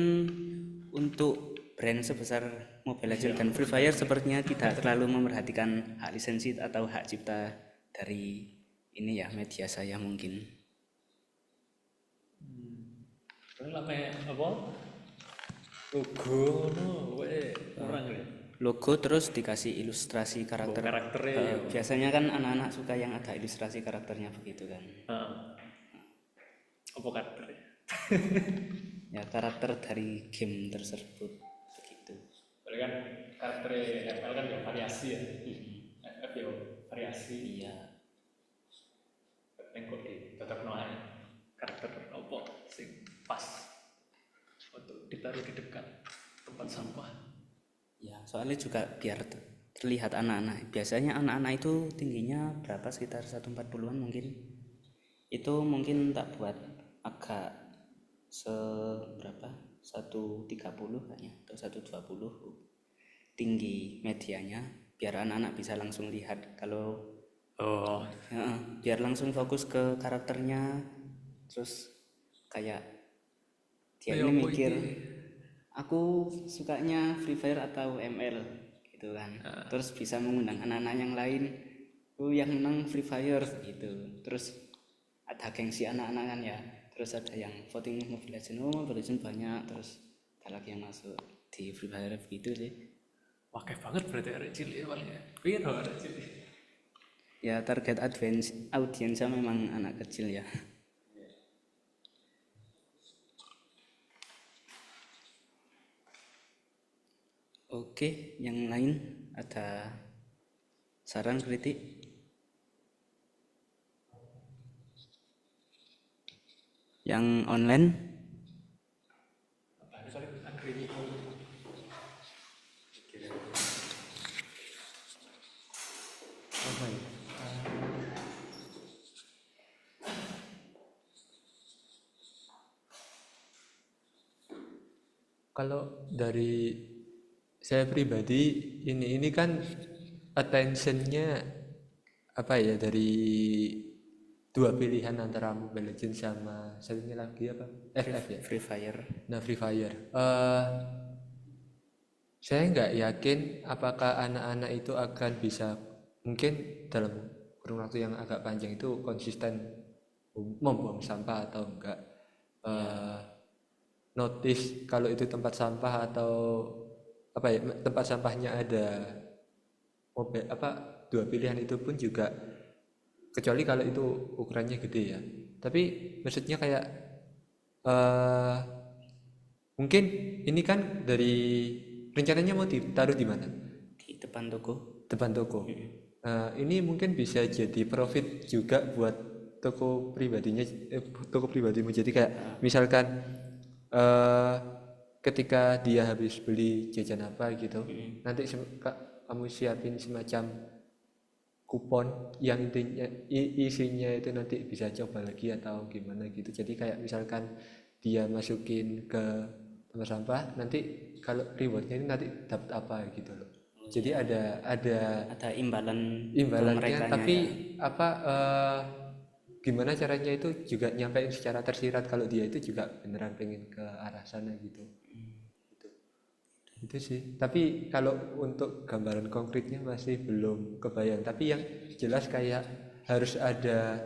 untuk brand sebesar Mobile Legends dan Free Fire sepertinya tidak terlalu memperhatikan hak lisensi atau hak cipta dari ini ya, media saya mungkin. Paling lama apa? Logo no, orang ya. Logo terus dikasih ilustrasi karakter. Karakternya. Biasanya kan anak-anak suka yang ada ilustrasi karakternya begitu kan. Apa karakternya? Ya, karakter dari game tersebut begitu. Berarti kan karakternya FL kan ya variasi ya. FF ya variasi. Iya. Tengok tetap nolak karakter apa sing pas untuk ditaruh di dekat tempat sampah. Ya, soalnya juga biar terlihat anak-anak. Biasanya anak-anak itu tingginya berapa, sekitar 140-an mungkin. Itu mungkin tak buat agak seberapa, 130 kayaknya atau 120 tinggi medianya, biar anak-anak bisa langsung lihat. Kalau biar langsung fokus ke karakternya, terus kayak dia ini mikir aku sukanya Free Fire atau ML gitu kan. Terus bisa mengundang anak-anak yang lain, yang menang Free Fire gitu. Terus ada gengsi anak-anak kan ya, terus ada yang voting Mobile Legends, oh Mobile Legends banyak, terus ada lagi yang masuk di Free Fire gitu sih. Oke banget berarti arek cilik paling ya. Piro arek cilik? Ya target audiensnya memang anak kecil ya. Oke, yang lain ada saran kritik? Yang online? Apa ya? Kalau dari saya pribadi ini kan attentionnya apa ya, dari dua pilihan antara Mobile Legends sama satunya lagi apa, FF ya. Free Fire. Nah, Free Fire. Saya nggak yakin apakah anak-anak itu akan bisa, mungkin dalam kurun waktu yang agak panjang itu konsisten membuang sampah atau enggak. Notice kalau itu tempat sampah atau apa ya, tempat sampahnya ada mobil apa, dua pilihan itu pun juga, kecuali kalau itu ukurannya gede ya. Tapi maksudnya kayak eh mungkin ini kan dari rencananya mau ditaruh di mana? Di depan toko. Depan toko. Ini mungkin bisa jadi profit juga buat toko pribadinya, toko pribadimu. Jadi kayak misalkan eh ketika dia habis beli jajan apa gitu, nanti kamu siapin semacam kupon yang intinya isinya itu nanti bisa coba lagi atau gimana gitu. Jadi kayak misalkan dia masukin ke tempat sampah, nanti kalau rewardnya ini nanti dapat apa gitu loh. Jadi ada Ada imbalan ke imbalannya, merekanya tapi ya. apa gimana caranya itu juga nyampein secara tersirat kalau dia itu juga beneran pengen ke arah sana gitu. Itu sih. Tapi kalau untuk gambaran konkretnya masih belum kebayang. Tapi yang jelas kayak harus ada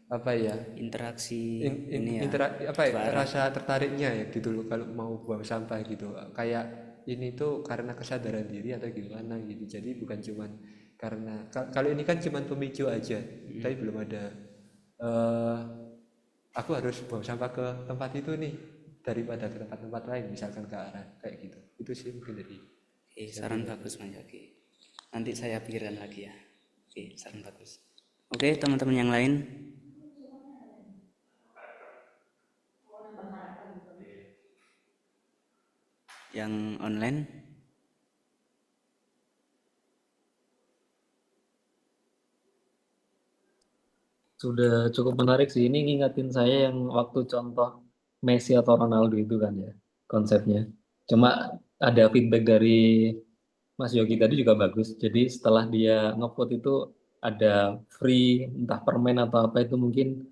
apa ya, Interaksi ini ya. apa ya, Dua arah. rasa tertariknya ya gitu loh kalau mau buang sampah gitu. Kayak ini tuh karena kesadaran diri atau gimana gitu. Jadi bukan cuman karena kalau ini kan cuman pemicu aja, tapi belum ada aku harus buang sampah ke tempat itu nih daripada ke tempat-tempat lain, misalkan ke arah kayak gitu. Itu sih mungkin dari Oke, saran bagus Mas Yogi. Nanti saya pikirkan lagi ya. Oke, saran bagus. Oke, teman-teman yang lain. Yang online. Sudah cukup menarik sih. Ini ngingetin saya yang waktu contoh Messi atau Ronaldo itu kan ya konsepnya. Cuma ada feedback dari Mas Yogi tadi juga bagus. Jadi setelah dia ngevote itu ada free entah permen atau apa, itu mungkin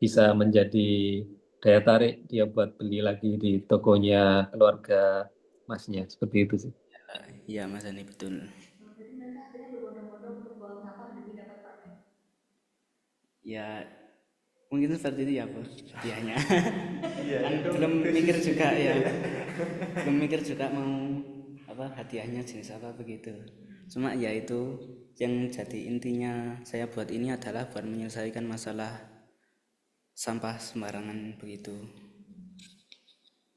bisa menjadi daya tarik dia buat beli lagi di tokonya keluarga Masnya. Seperti itu sih. Iya Mas Ani, betul. Jadi mereka akhirnya berbondong-bondong untuk buang sampah demi dapat permen. Ya mungkin seperti itu ya Bu, hadiahnya. Kan belum mikir juga ya. Belum mikir juga mau apa hadiahnya jenis apa begitu. Cuma ya itu yang jadi intinya saya buat ini adalah buat menyelesaikan masalah sampah sembarangan begitu.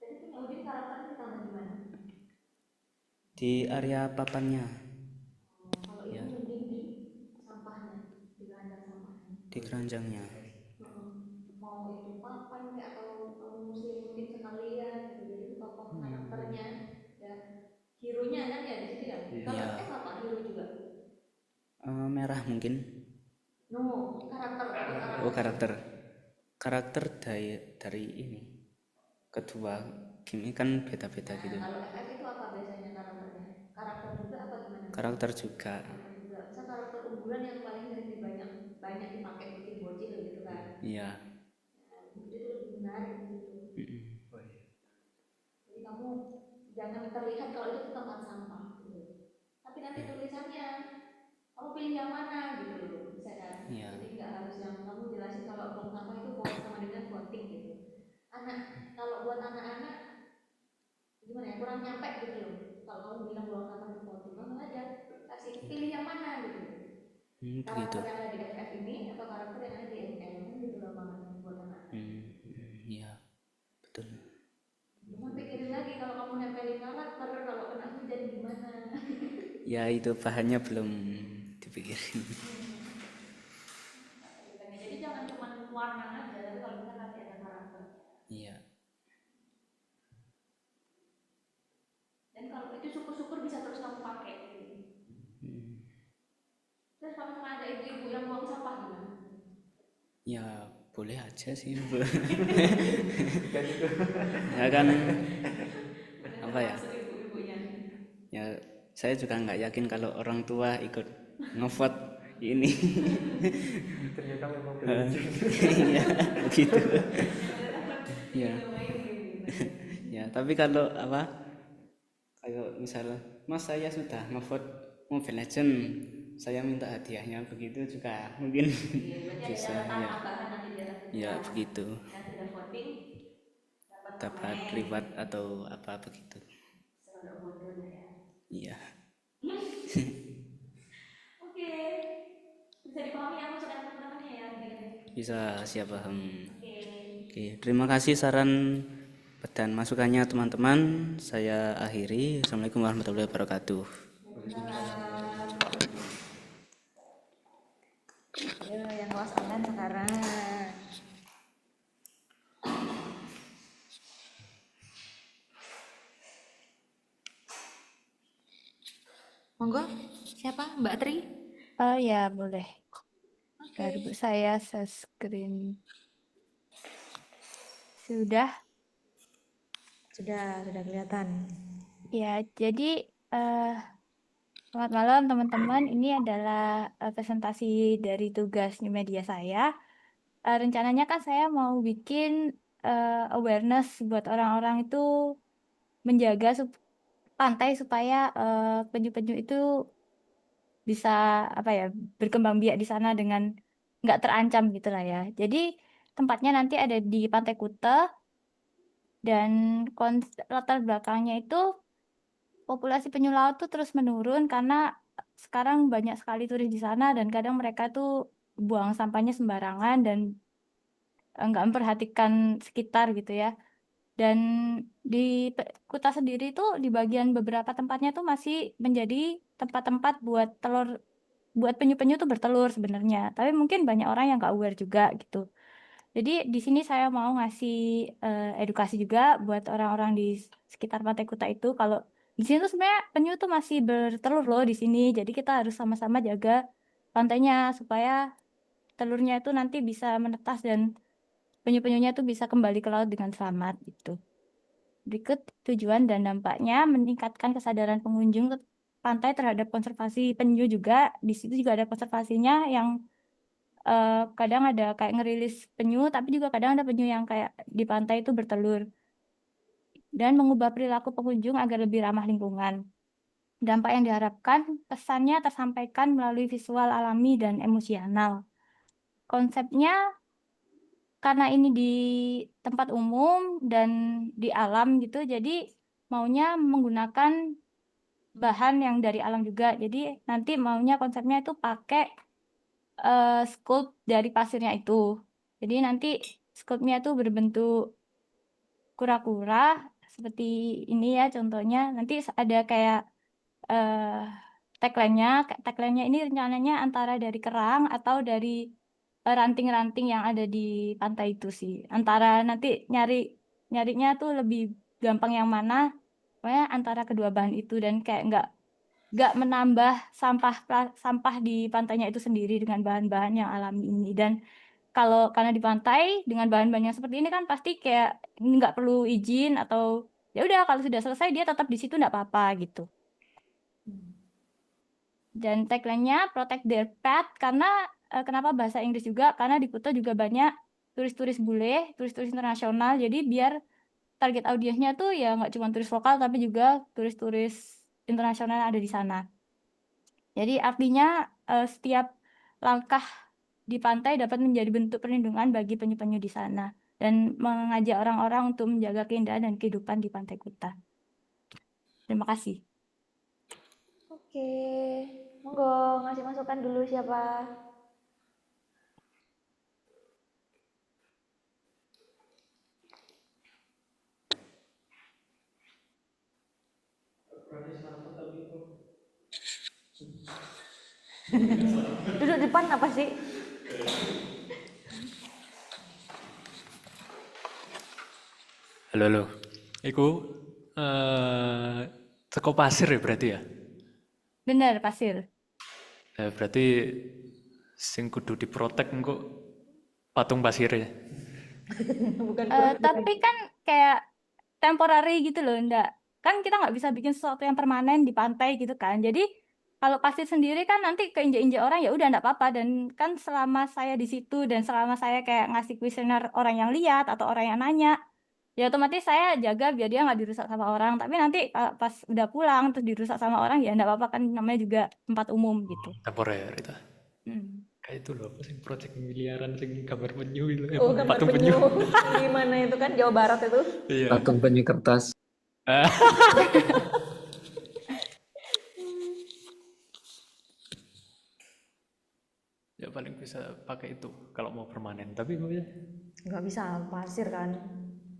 Jadi punya Udin karakternya ditambah di mana? Di area papannya. Kalau ini mending di sampahnya, di keranjang sampahnya. Di keranjangnya. Mau itu papan kayak atau muslim sekalian gitu. Jadi itu tokoh karakternya ya, hero-nya kan ya di situ ya. Kalau Iya. apa hero juga? Merah mungkin. No, karakter. Oh karakter. Karakter dari ini. Kedua game ini kan beda-beda gitu. Kalau FF itu apa biasanya karakternya? Karakter juga apa gimana? Karakter juga. Juga. Misal karakter unggulan yang paling sering banyak dipakai bikin bocil gitu kan. Iya. Itu lebih menarik gitu. Jadi kamu jangan terlihat kalau itu tempat sampah gitu. Tapi nanti tulisannya kamu pilih yang mana gitu loh. bisa kan. Iya. Jadi nggak harus yang kamu jelasin kalau buang sampah itu sama dengan voting gitu. Kalau buat anak-anak gimana ya, kurang nyampe gitu loh. Kalau kamu bilang buang sampah itu voting, langsung aja kasih pilih yang mana gitu. Begitu. Karakter yang ada di FF ini atau karakter yang ada di ML kan gitu loh banget buat anak. Iya, betul. Cuma pikirin lagi kalau kamu nempelin karakter, kalau kena hujan gimana. Ya itu bahannya belum dipikirin. Jadi jangan cuma warna aja, tapi kalau bisa kasih ada karakter. Iya. Dan kalau itu syukur-syukur bisa terus kamu pakai. Terus kalau misalnya ada ibu-ibu yang buang sampah gimana? Ya boleh aja sih Bu. Ya kan apa ya? Termasuk ibu-ibunya. Ya saya juga nggak yakin kalau orang tua ikut ngevote ini. Ternyata memang Iya begitu. Ya. Ya tapi kalau apa? Kayak misalnya Mas saya sudah ngevote Mobile Legend, saya minta hadiahnya, begitu juga mungkin bisa ya. Ya begitu. Yang sudah voting Dapat reward atau apa begitu. serodok bodoh ya. Iya. Oke. Bisa dipahami ya maksud teman-temannya ya. Bisa siapa? Oke. Oke, terima kasih saran dan masukannya teman-teman. Saya akhiri. Assalamualaikum warahmatullahi wabarakatuh. Ayo yang kelas online sekarang. Monggo, siapa? Mbak Tri? Oh ya, boleh. Bentar, Bu, saya screen. Sudah? Sudah kelihatan. Ya, jadi selamat malam teman-teman. Ini adalah presentasi dari tugas di media saya. Rencananya kan saya mau bikin awareness buat orang-orang itu menjaga pantai supaya penyu-penyu itu bisa apa ya, berkembang biak di sana dengan nggak terancam gitu lah ya. Jadi tempatnya nanti ada di Pantai Kuta dan latar belakangnya itu populasi penyu laut tuh terus menurun karena sekarang banyak sekali turis di sana dan kadang mereka tuh buang sampahnya sembarangan dan nggak memperhatikan sekitar gitu ya. Dan di Kuta sendiri tuh di bagian beberapa tempatnya tuh masih menjadi tempat-tempat buat penyu-penyu tuh bertelur sebenarnya. Tapi mungkin banyak orang yang nggak aware juga gitu. Jadi di sini saya mau ngasih edukasi juga buat orang-orang di sekitar Pantai Kuta itu kalau di sini tuh sebenarnya penyu tuh masih bertelur loh di sini. Jadi kita harus sama-sama jaga pantainya supaya telurnya itu nanti bisa menetas dan penyu-penyunya tuh bisa kembali ke laut dengan selamat gitu. Berikut tujuan dan dampaknya meningkatkan kesadaran pengunjung ke pantai terhadap konservasi penyu juga. Di situ juga ada konservasinya yang kadang ada kayak ngerilis penyu, tapi juga kadang ada penyu yang kayak di pantai itu bertelur. Dan mengubah perilaku pengunjung agar lebih ramah lingkungan. Dampak yang diharapkan, pesannya tersampaikan melalui visual alami dan emosional. Konsepnya, karena ini di tempat umum dan di alam gitu, jadi maunya menggunakan bahan yang dari alam juga. Jadi nanti maunya konsepnya itu pakai sculpt dari pasirnya itu. Jadi nanti sculptnya itu berbentuk kura-kura seperti ini ya contohnya. Nanti ada kayak eh tagline-nya ini rencananya antara dari kerang atau dari ranting-ranting yang ada di pantai itu sih. Antara nanti nyarinya tuh lebih gampang yang mana, pokoknya antara kedua bahan itu dan kayak nggak menambah sampah di pantainya itu sendiri dengan bahan-bahan yang alami ini. Dan karena di pantai dengan bahan-bahan yang seperti ini kan pasti kayak nggak perlu izin atau ya udah kalau sudah selesai dia tetap di situ nggak apa-apa gitu. Dan tagline-nya protect their pet karena kenapa bahasa Inggris juga? Karena di Kuta juga banyak turis-turis bule, turis-turis internasional. Jadi biar target audiensnya tuh ya nggak cuma turis lokal tapi juga turis-turis internasional yang ada di sana. Jadi artinya setiap langkah di pantai dapat menjadi bentuk perlindungan bagi penyu-penyu di sana dan mengajak orang-orang untuk menjaga keindahan dan kehidupan di Pantai Kuta. Terima kasih. Oke, monggo ngasih masukan dulu siapa? Duduk depan apa sih? Halo, halo. Iku teko pasir ya berarti ya? Benar, pasir. Berarti sing kudu diprotek engko patung pasirnya. Bukan Tapi kan kayak temporary gitu loh, enggak. Kan kita nggak bisa bikin sesuatu yang permanen di pantai gitu kan. Jadi kalau pasir sendiri kan nanti keinjak-injak orang ya udah enggak apa-apa, dan kan selama saya di situ dan selama saya kayak ngasih kuesioner orang yang lihat atau orang yang nanya, ya otomatis saya jaga biar dia nggak dirusak sama orang. Tapi nanti pas udah pulang terus dirusak sama orang ya enggak apa-apa, kan namanya juga tempat umum gitu. Temporer itu. Hmm. Kayak itu loh, apa sih project miliaran sing gambar penyu itu. Oh, gambar patung penyu. Gimana itu kan Jawa Barat itu? Iya. Patung penyu kertas. Ya paling bisa pakai itu kalau mau permanen. Tapi maksudnya Nggak bisa pasir kan.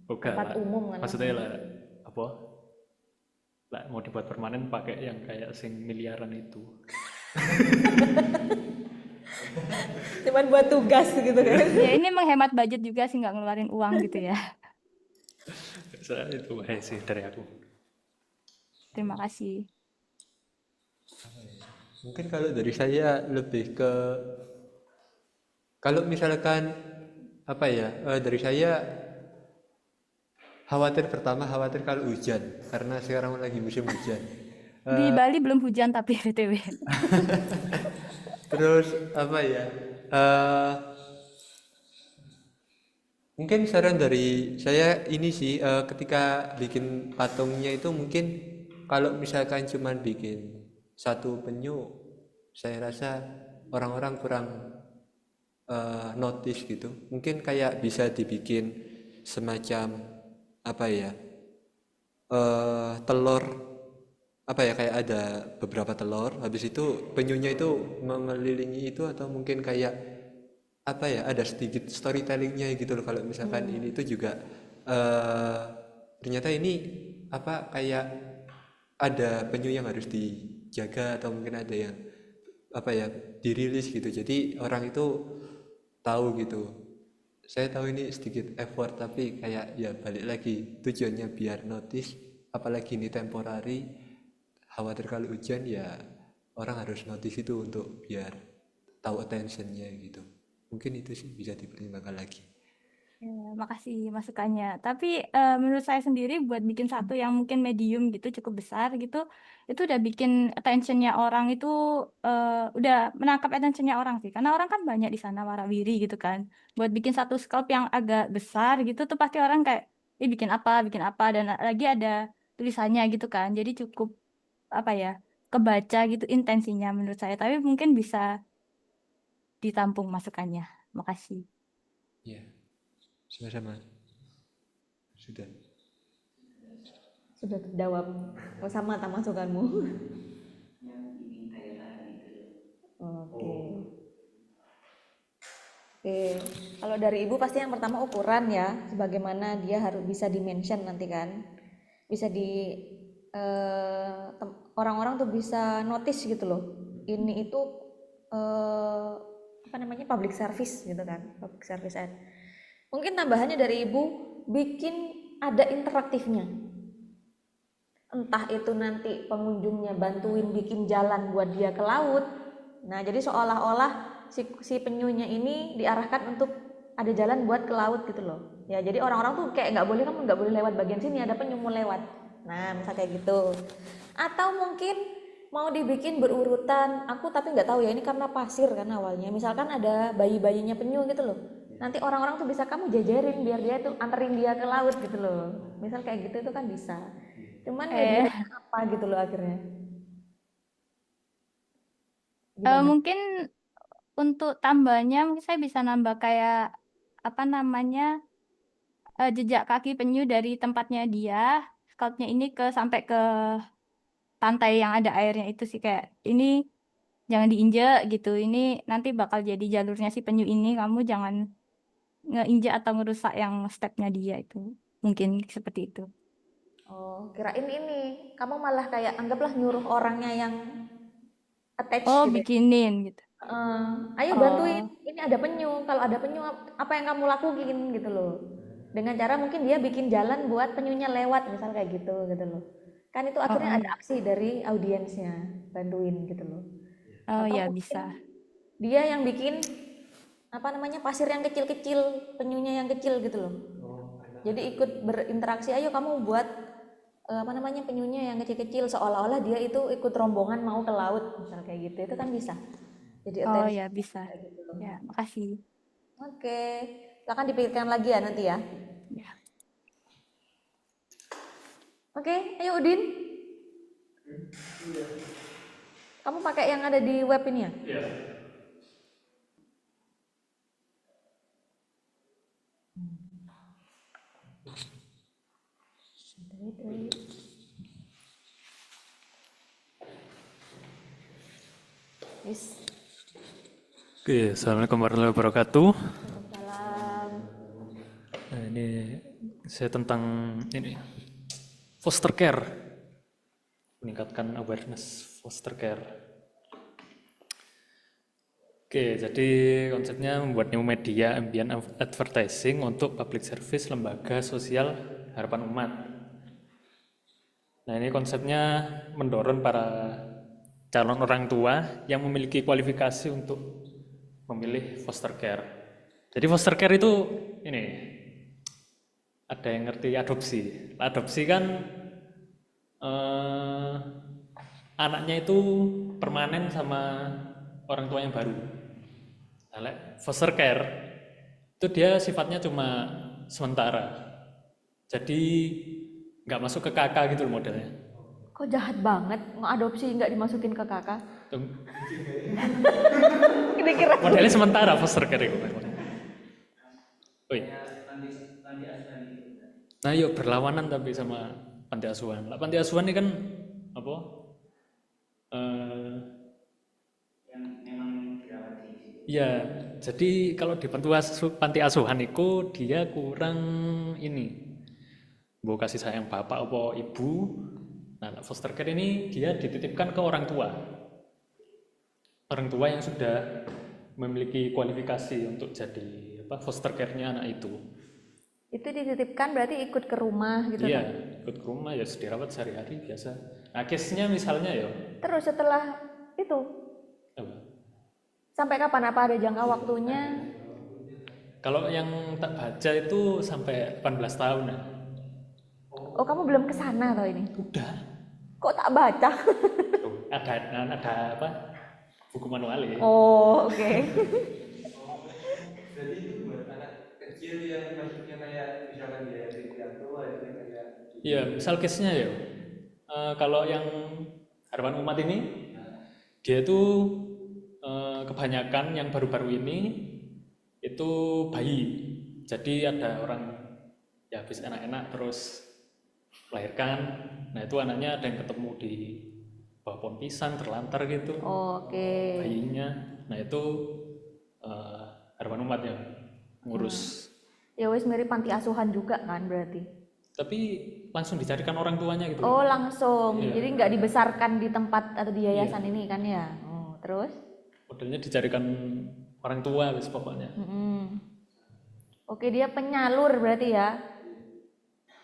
bukan Tempat lah. umum kan. Maksudnya lah apa? Lah mau dibuat permanen pakai yang kayak sing miliaran itu. Cuman buat tugas gitu kan. Ya ini menghemat budget juga sih, nggak ngeluarin uang gitu ya. Itu sih dari aku. Terima kasih. Mungkin kalau dari saya lebih ke, kalau misalkan apa ya, dari saya khawatir kalau hujan, karena sekarang lagi musim hujan. Di Bali belum hujan tapi BTW. Terus apa ya, mungkin saran dari saya ini sih, ketika bikin patungnya itu mungkin kalau misalkan cuman bikin satu penyu, saya rasa orang-orang kurang notice gitu. Mungkin kayak bisa dibikin semacam apa ya, telur, apa ya, kayak ada beberapa telur, habis itu penyunya itu mengelilingi itu, atau mungkin kayak apa ya, ada sedikit storytellingnya gitu loh. Kalau misalkan ini tuh juga ternyata ini apa, kayak ada penyu yang harus dijaga, atau mungkin ada yang apa ya, dirilis gitu, jadi orang itu tahu gitu. Saya tahu ini sedikit effort, tapi kayak ya balik lagi tujuannya biar notice, apalagi ini temporary, khawatir kalau hujan ya orang harus notice itu untuk biar tahu attentionnya gitu. Mungkin itu sih bisa dipertimbangkan lagi. Ya, makasih masukannya. Tapi menurut saya sendiri buat bikin satu yang mungkin medium gitu, cukup besar gitu, itu udah bikin attentionnya orang itu udah menangkap attentionnya orang sih. Karena orang kan banyak di sana warawiri gitu kan. Buat bikin satu scope yang agak besar gitu tuh pasti orang kayak, bikin apa, dan lagi ada tulisannya gitu kan. Jadi cukup apa ya, kebaca gitu intensinya menurut saya. Tapi mungkin bisa ditampung masukannya. Makasih. Ya, sama-sama. Sudah. Sudah terjawab. Oh, sama tak masukanmu. Oke. Oke, kalau dari ibu pasti yang pertama ukuran ya, sebagaimana dia harus bisa dimention nanti kan, bisa di orang-orang tuh bisa notice gitu loh. Ini itu apa namanya, public service gitu kan, public service ad. Mungkin tambahannya dari ibu bikin ada interaktifnya. Entah itu nanti pengunjungnya bantuin bikin jalan buat dia ke laut. Nah, jadi seolah-olah si penyunya ini diarahkan untuk ada jalan buat ke laut gitu loh. Ya, jadi orang-orang tuh kayak kamu nggak boleh lewat bagian sini, ada penyu mau lewat. Nah, misal kayak gitu. Atau mungkin mau dibikin berurutan, aku tapi nggak tahu ya, ini karena pasir kan awalnya. Misalkan ada bayi-bayinya penyu gitu loh. Nanti orang-orang tuh bisa kamu jajarin biar dia tuh anterin dia ke laut gitu loh. Misal kayak gitu itu kan bisa. Cuman ya apa gitu loh akhirnya. Gimana? Mungkin untuk tambahnya mungkin saya bisa nambah kayak apa namanya jejak kaki penyu dari tempatnya dia scoutnya ini sampai ke pantai yang ada airnya itu sih, kayak ini jangan diinjek gitu, ini nanti bakal jadi jalurnya si penyu ini, kamu jangan ngeinjek atau ngerusak yang stepnya dia itu, mungkin seperti itu. Oh, kirain ini kamu malah kayak anggaplah nyuruh orangnya yang attach Oh, gitu ya. bikinin gitu. Ayo Oh. bantuin, ini ada penyu. Kalau ada penyu apa yang kamu lakuin gitu loh. Dengan cara mungkin dia bikin jalan buat penyunya lewat, misal kayak gitu loh. Kan itu akhirnya ada aksi dari audiensnya, bantuin gitu loh. Oh Atau ya mungkin bisa. dia yang bikin apa namanya pasir yang kecil-kecil, penyunya yang kecil gitu loh. Jadi ikut berinteraksi, ayo kamu buat apa namanya penyunya yang kecil-kecil, seolah-olah dia itu ikut rombongan mau ke laut, misal kayak gitu. Itu kan bisa. Jadi Oh attention ya bisa. kayak gitu loh. Ya, makasih. Oke, silakan dipikirkan lagi ya nanti ya. Ya. Oke, ayo Udin. Kamu pakai yang ada di web ini ya? Iya. Yes. Oke, assalamualaikum warahmatullahi wabarakatuh. Salam. Nah, ini saya tentang ini foster care, meningkatkan awareness foster care. Oke, jadi konsepnya membuat new media ambient advertising untuk public service lembaga sosial harapan umat. Nah, ini konsepnya mendorong para calon orang tua yang memiliki kualifikasi untuk memilih foster care. Jadi foster care itu ini, ada yang ngerti adopsi. Adopsi kan anaknya itu permanen sama orang tua yang baru. Nah, foster care itu dia sifatnya cuma sementara. Jadi nggak masuk ke kakak gitu loh modelnya. Kok jahat banget ngadopsi nggak dimasukin ke kakak? Kira-kira Modelnya sementara foster care itu. Oi. Nah, yuk berlawanan tapi sama panti asuhan. Lah panti asuhan ini kan apa? Yang memang dirawat di situ. Ya, jadi kalau di panti asuhan itu dia kurang ini, mau kasih sayang bapak apa ibu. Nah, foster care ini dia dititipkan ke orang tua yang sudah memiliki kualifikasi untuk jadi foster care-nya anak itu. itu dititipkan berarti ikut ke rumah gitu Iya, kan? ikut ke rumah ya dirawat sehari-hari biasa. Nah, case-nya misalnya ya, Terus setelah itu apa? sampai kapan? Apa ada jangka waktunya? Kalau yang tak baca itu sampai 18 tahun ya. Oh, kamu belum ke sana atau ini? Udah. Kok tak baca? Tuh, ada apa? Buku manualnya. Oh, oke. Jadi itu buat anak kecil yang maksudnya kayak misalkan dia pidato ada kayak Iya, misal case-nya ya. Kalau yang harapan umat ini, dia itu kebanyakan yang baru-baru ini itu bayi. Jadi ada orang ya habis enak-enak terus melahirkan. Nah itu anaknya ada yang ketemu di bawah pohon pisang terlantar gitu. Oke. Bayinya. Nah itu harapan umat yang ngurus. Ya wis mirip panti asuhan juga kan berarti. Tapi langsung dicarikan orang tuanya gitu. Oh, langsung. Iya. Jadi nggak dibesarkan di tempat atau di yayasan ini kan ya. Oh, terus? Modelnya dicarikan orang tua wis pokoknya. Oke, dia penyalur berarti ya.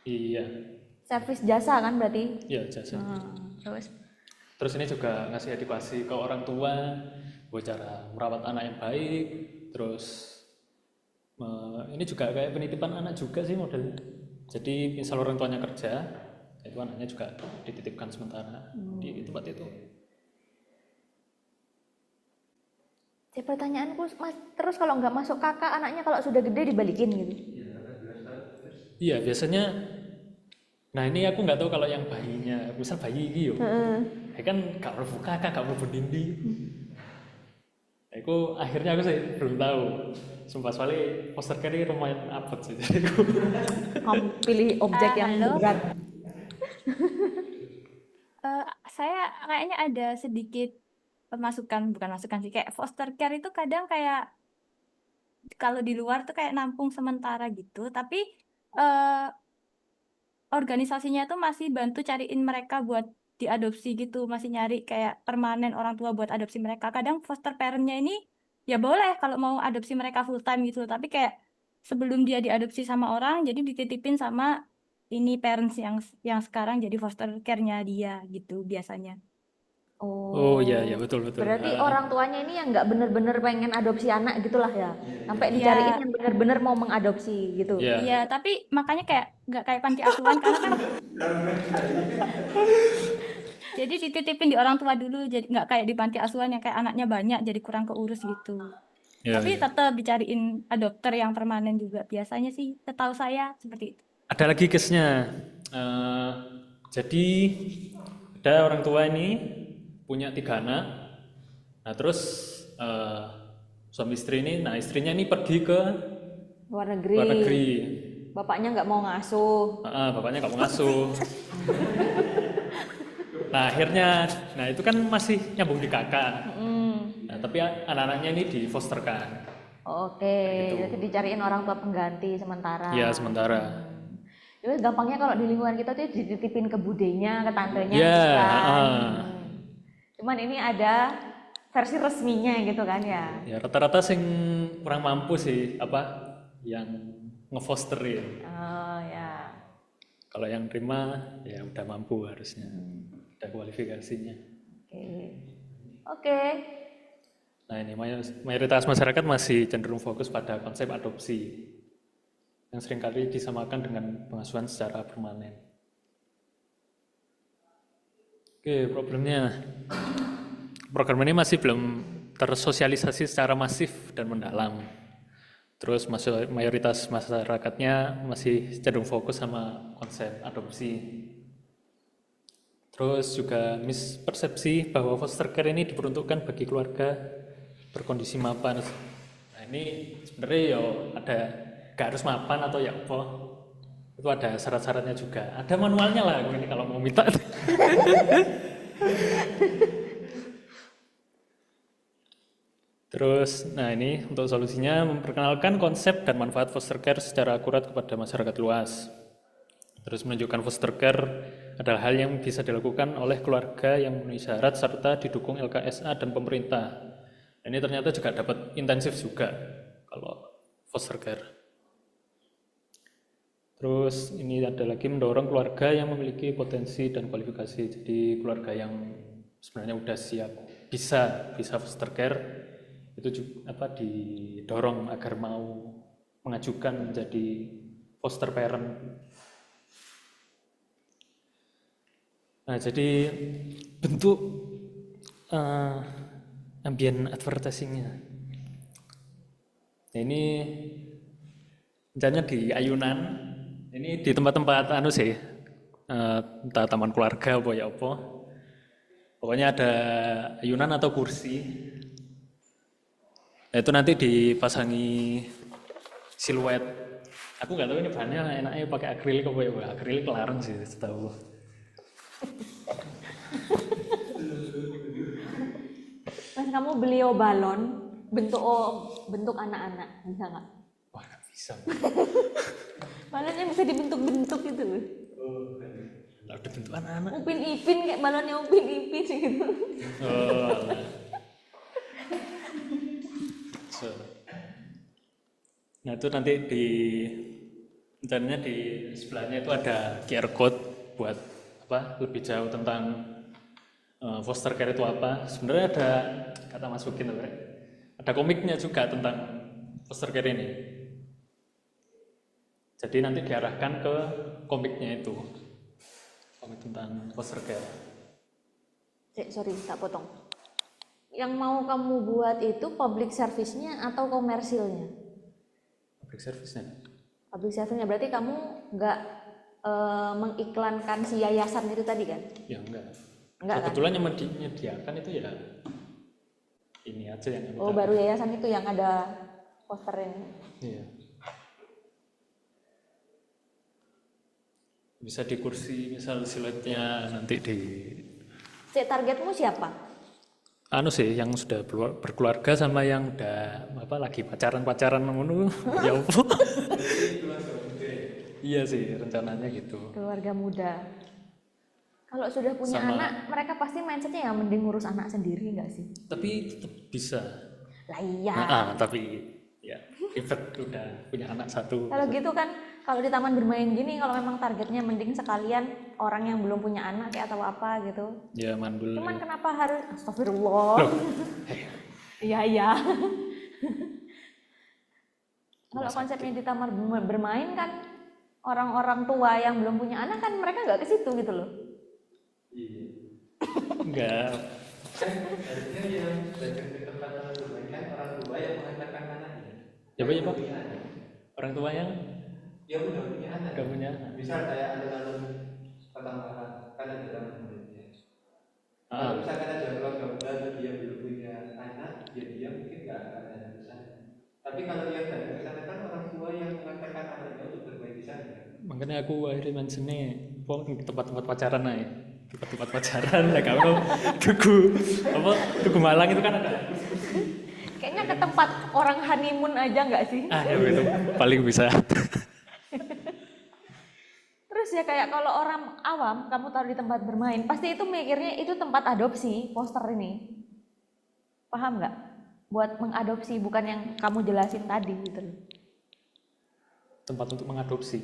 Iya. Servis jasa kan berarti. Iya jasa. Terus? Terus ini juga ngasih edukasi ke orang tua, buat cara merawat anak yang baik. Terus ini juga kayak penitipan anak juga sih modelnya. Jadi misal orang tuanya kerja, itu anaknya juga dititipkan sementara di tempat itu. Jadi pertanyaanku, Mas, terus kalau nggak masuk kakak, anaknya kalau sudah gede dibalikin gitu? Iya biasanya. Nah ini aku nggak tahu kalau yang bayinya, misal bayi ini yo, ya kan gak perlu kakak, gak perlu dindi. Nah, Aku akhirnya aku sih belum tahu. Sumpah soalnya foster care ini lumayan abot sih. Jadi aku Kamu pilih objek yang Halo. berat. Saya kayaknya ada sedikit bukan masukan sih, kayak foster care itu kadang kayak kalau di luar tuh kayak nampung sementara gitu, tapi eh, organisasinya tuh masih bantu cariin mereka buat diadopsi gitu, masih nyari kayak permanen orang tua buat adopsi mereka. Kadang foster parentnya ini ya boleh kalau mau adopsi mereka full time gitu, tapi kayak sebelum dia diadopsi sama orang, jadi dititipin sama ini parents yang sekarang jadi foster care-nya dia gitu biasanya. oh iya iya betul betul. Berarti orang tuanya ini yang nggak bener-bener pengen adopsi anak gitulah ya. Sampai Iya. dicariin yang bener-bener mau mengadopsi gitu. Iya. Iya, tapi makanya kayak nggak kayak panti asuhan karena kan jadi dititipin di orang tua dulu, jadi nggak kayak di panti asuhan yang kayak anaknya banyak jadi kurang keurus gitu. Iya, Tapi iya. tetap dicariin adopter yang permanen juga biasanya sih, setahu saya seperti itu. Ada lagi case-nya. Jadi ada orang tua ini punya 3 anak. Nah terus suami istri ini, nah istrinya ini pergi ke Luar negeri. luar negeri. Bapaknya nggak mau ngasuh. Bapaknya nggak mau ngasuh. Nah akhirnya, nah itu kan masih nyambung di kakak. Nah tapi anak-anaknya ini di fosterkan. Oke, jadi dicariin orang tua pengganti sementara. Ya sementara. Jadi gampangnya kalau di lingkungan kita tuh dititipin ke budenya, ke tantenya Ya, gitu kan. Cuman ini ada versi resminya gitu kan ya. Ya rata-rata sing kurang mampu sih apa yang ngefosterin. Oh ya. Kalau yang terima ya udah mampu harusnya. Ada kualifikasinya. Oke. Nah ini mayoritas masyarakat masih cenderung fokus pada konsep adopsi yang seringkali disamakan dengan pengasuhan secara permanen. Oke, problemnya program ini masih belum tersosialisasi secara masif dan mendalam. Terus mayoritas masyarakatnya masih cenderung fokus sama konsep adopsi. Terus juga mispersepsi bahwa foster care ini diperuntukkan bagi keluarga berkondisi mapan. Nah ini sebenarnya ya ada gak harus mapan atau ya apa. Itu ada syarat-syaratnya juga. Ada manualnya lah ini kalau mau minta. Terus, nah ini untuk solusinya memperkenalkan konsep dan manfaat foster care secara akurat kepada masyarakat luas. Terus menunjukkan foster care adalah hal yang bisa dilakukan oleh keluarga yang memenuhi syarat serta didukung LKSA dan pemerintah. Ini ternyata juga dapat intensif juga kalau foster care. Terus ini ada lagi mendorong keluarga yang memiliki potensi dan kualifikasi. Jadi keluarga yang sebenarnya udah siap bisa foster care itu juga didorong agar mau mengajukan menjadi foster parent. Nah, jadi bentuk ambient advertisingnya. Nah, ini misalnya di ayunan, ini di tempat-tempat sih, entah taman keluarga apa ya apa. Pokoknya ada ayunan atau kursi. Nah, itu nanti dipasangi siluet. Aku nggak tahu ini bahannya enaknya pakai akrilik apa ya, akrilik larang sih setahu. Mas kamu beli balon bentuk anak-anak bisa nggak? Wah nggak bisa. Balon yang bisa dibentuk-bentuk gitu. Nggak ada bentuk anak-anak. Upin Ipin kayak balonnya Upin Ipin gitu. Oh, alah. Nah itu nanti rencananya di sebelahnya itu ada QR code buat lebih jauh tentang foster care itu apa. Sebenarnya ada kata masukin ada komiknya juga tentang foster care ini. Jadi nanti diarahkan ke komiknya itu, komik tentang foster care. Sorry tak potong. Yang mau kamu buat itu public service-nya atau komersilnya? Public service-nya. Public service-nya berarti kamu nggak mengiklankan si yayasan itu tadi kan? Ya enggak. Enggak kan? Kebetulan yang menyediakan itu ya ini aja yang aku Oh, tahu. baru yayasan itu yang ada poster ini. Iya. Bisa di kursi, misal siluetnya nanti di Targetmu siapa? anu sih yang sudah berkeluarga sama yang udah apa lagi pacaran ngono. Ya ampun. Iya sih rencananya gitu. Keluarga muda. Kalau sudah punya Sama- anak, mereka pasti mindsetnya ya mending ngurus anak sendiri nggak sih? Tapi tetap bisa. Lah iya. Tapi ya efek udah punya anak satu. Kalau gitu kan, kalau di taman bermain gini, kalau memang targetnya mending sekalian orang yang belum punya anak kayak atau apa gitu. Ya mandul. Cuman kenapa harus astagfirullah? Loh, Iya iya. Kalau konsepnya di taman bermain kan orang-orang tua yang belum punya anak kan mereka nggak ke situ gitu loh. enggak. Harusnya yang belajar ke tempat taman bermain kan orang tua yang mengantarkan anaknya. Ya Pak, ya Pak. Orang tua yang Dia udah punya anak. enggak punya anak. Misal kayak alun-alun pertambangan kan ada taman bermainnya. Kalau Ah, misalkan ada keluarga muda dan dia belum punya anak, ya dia mungkin nggak akan ada di sana. Tapi kalau yang datang ke sana kan orang tua yang mengantarkan anaknya untuk bermain di sana. makanya aku akhirnya mentionnya tempat-tempat pacaran aja. Tempat-tempat pacaran lah kamu tugu Malang itu kan ada. Kayaknya ke tempat orang honeymoon aja nggak sih? Ah ya itu paling bisa. Terus ya kayak kalau orang awam kamu taruh di tempat bermain, pasti itu mikirnya itu tempat adopsi poster ini. Paham nggak? Buat mengadopsi bukan yang kamu jelasin tadi gitu loh. Tempat untuk mengadopsi.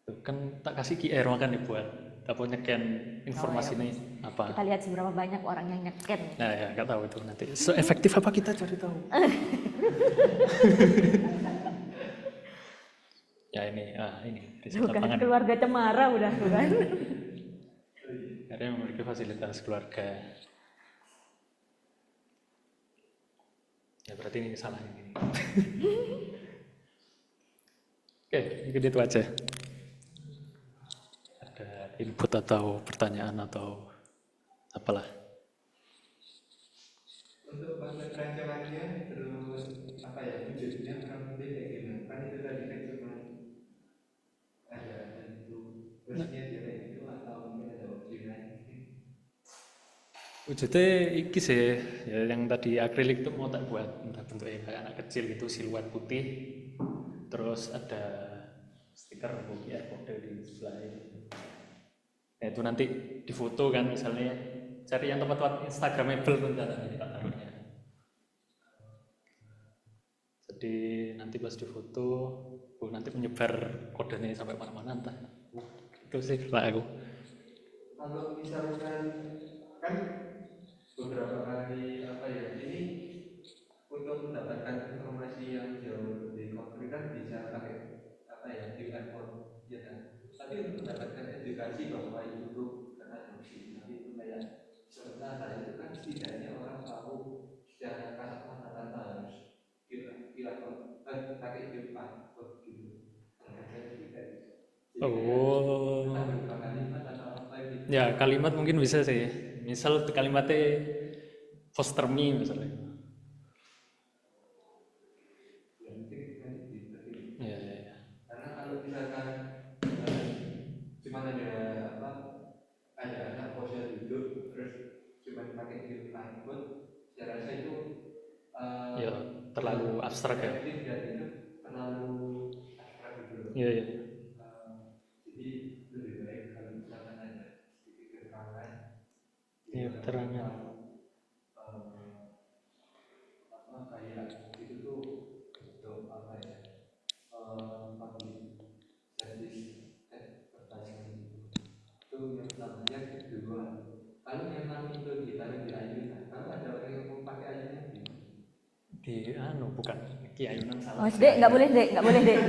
Tuh, kan tak kasih QR makan nih buat apa nyeken informasinya apa. Kita lihat seberapa banyak orang yang nyeken. Nah ya nggak tahu itu nanti. Efektif apa kita cari tahu. Ya ini riset Bukan lapangan. keluarga cemara udah tuh kan. Karena memiliki fasilitas keluarga. Ya berarti ini salah ini. Oke, mungkin itu aja. Ada input atau pertanyaan atau apalah. Untuk konsep rancangannya terus apa ya wujudnya kurang lebih kayak gimana? Kan itu tadi kan cuma ada itu terusnya dia kayak gitu atau mungkin ada opsi lain? Wujudnya iki sih, ya yang tadi akrilik itu mau tak buat entah bentuknya kayak anak kecil gitu, siluet putih, terus ada stiker QR code di sebelah ini. Nah itu nanti difoto kan misalnya, cari yang tempat-tempat Instagramable rencananya kita taruhnya. Jadi nanti pas difoto, nanti menyebar kodenya sampai mana-mana entah. Itu sih lah aku. Kalau misalkan kan beberapa kali apa ya ini untuk mendapatkan informasi yang jauh lebih konkret kan bisa pakai apa ya di iPhone ya kan. Tapi untuk mendapatkan edukasi bahwa itu tuh karena adopsi, tapi itu kayak sementara itu kan setidaknya orang tahu secara kasat mata tanpa harus pakai QR code gitu. Oh. Beberapa kalimat atau apa gitu. Ya kalimat mungkin bisa sih. Misal kalimatnya poster me misalnya. Ya, ya, ya. Karena kalau misalkan cuma ada apa ada anak posnya duduk terus cuma pakai QR code, saya rasa itu Ya terlalu abstrak ya. itu terlalu abstrak gitu loh. Iya, iya. Jadi lebih baik kalau misalkan ada sedikit keterangan. Iya, keterangan. Apa kayak itu tuh untuk apa ya public service advertisement itu yang pertama. Yang kedua, kalau memang itu ditaruh di ayunan, kalau ada orang yang mau pakai ayunan Di bukan Ki Ayunan salah. Oh, Dek, nggak boleh Dek, nggak boleh Dek.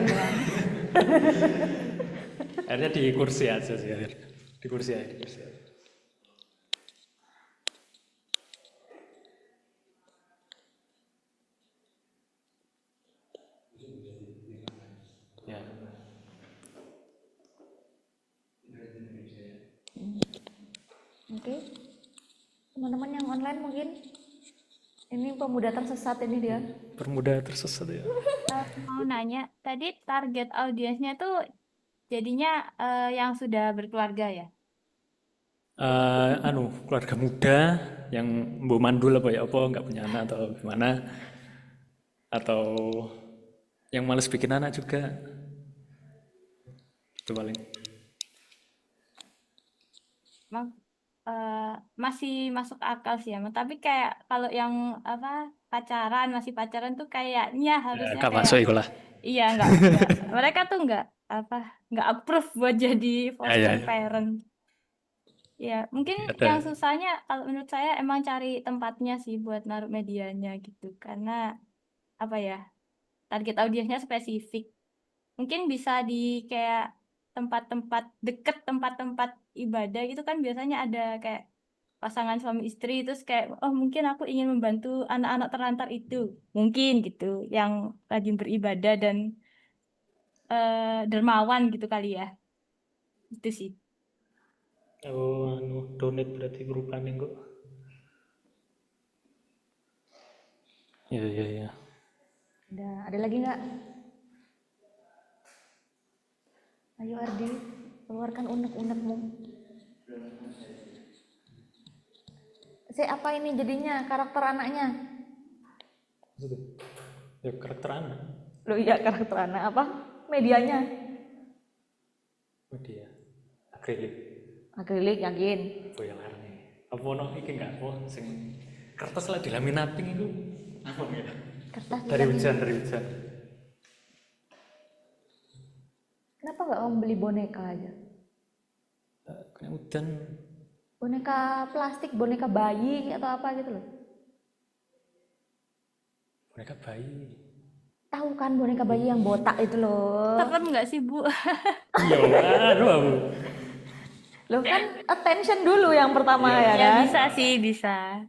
Akhirnya di kursi aja sih akhirnya. Di kursi aja, di kursi aja. Ya. Oke. teman-teman yang online mungkin ini pemuda tersesat ini dia. Permuda tersesat ya. Mau nanya, tadi target audiensnya tuh jadinya yang sudah berkeluarga ya? Keluarga muda yang mbok mandul apa ya apa nggak punya anak atau gimana, atau yang males bikin anak juga, itu paling. Masih masuk akal sih emang. Tapi kayak kalau yang apa masih pacaran tuh kayaknya harusnya Gak kayak masuk itu lah. iya nggak mereka tuh nggak approve buat jadi foster Ya. parent. Ya mungkin Ada. yang susahnya kalau menurut saya emang cari tempatnya sih buat naruh medianya gitu, karena apa ya, target audiensnya spesifik. Mungkin bisa di kayak tempat-tempat deket tempat-tempat ibadah gitu kan, biasanya ada kayak pasangan suami istri, terus kayak oh mungkin aku ingin membantu anak-anak terlantar itu, mungkin gitu, yang rajin beribadah dan dermawan gitu kali ya, itu sih. Oh, donate berarti perubahan kok. Iya. Ada lagi nggak? Ayo Ardi, keluarkan unek-unekmu. Apa ini jadinya karakter anaknya? Ya karakter anak. Loh iya, karakter anak apa? Medianya? Media akrilik. Akrilik, yakin? Oh ya larang. Apa ono iki enggak apa sing kertas lah dilaminating itu apa ya? Kertas Dari dilamin. hujan. Kenapa nggak kamu beli boneka aja? Kayak hujan. Boneka plastik, boneka bayi atau apa gitu loh. Boneka bayi. Tahu kan boneka bayi yang botak itu loh. Serem nggak sih Bu? Iya, aduh. Loh kan attention dulu yang pertama ya Ya kan? bisa sih, bisa.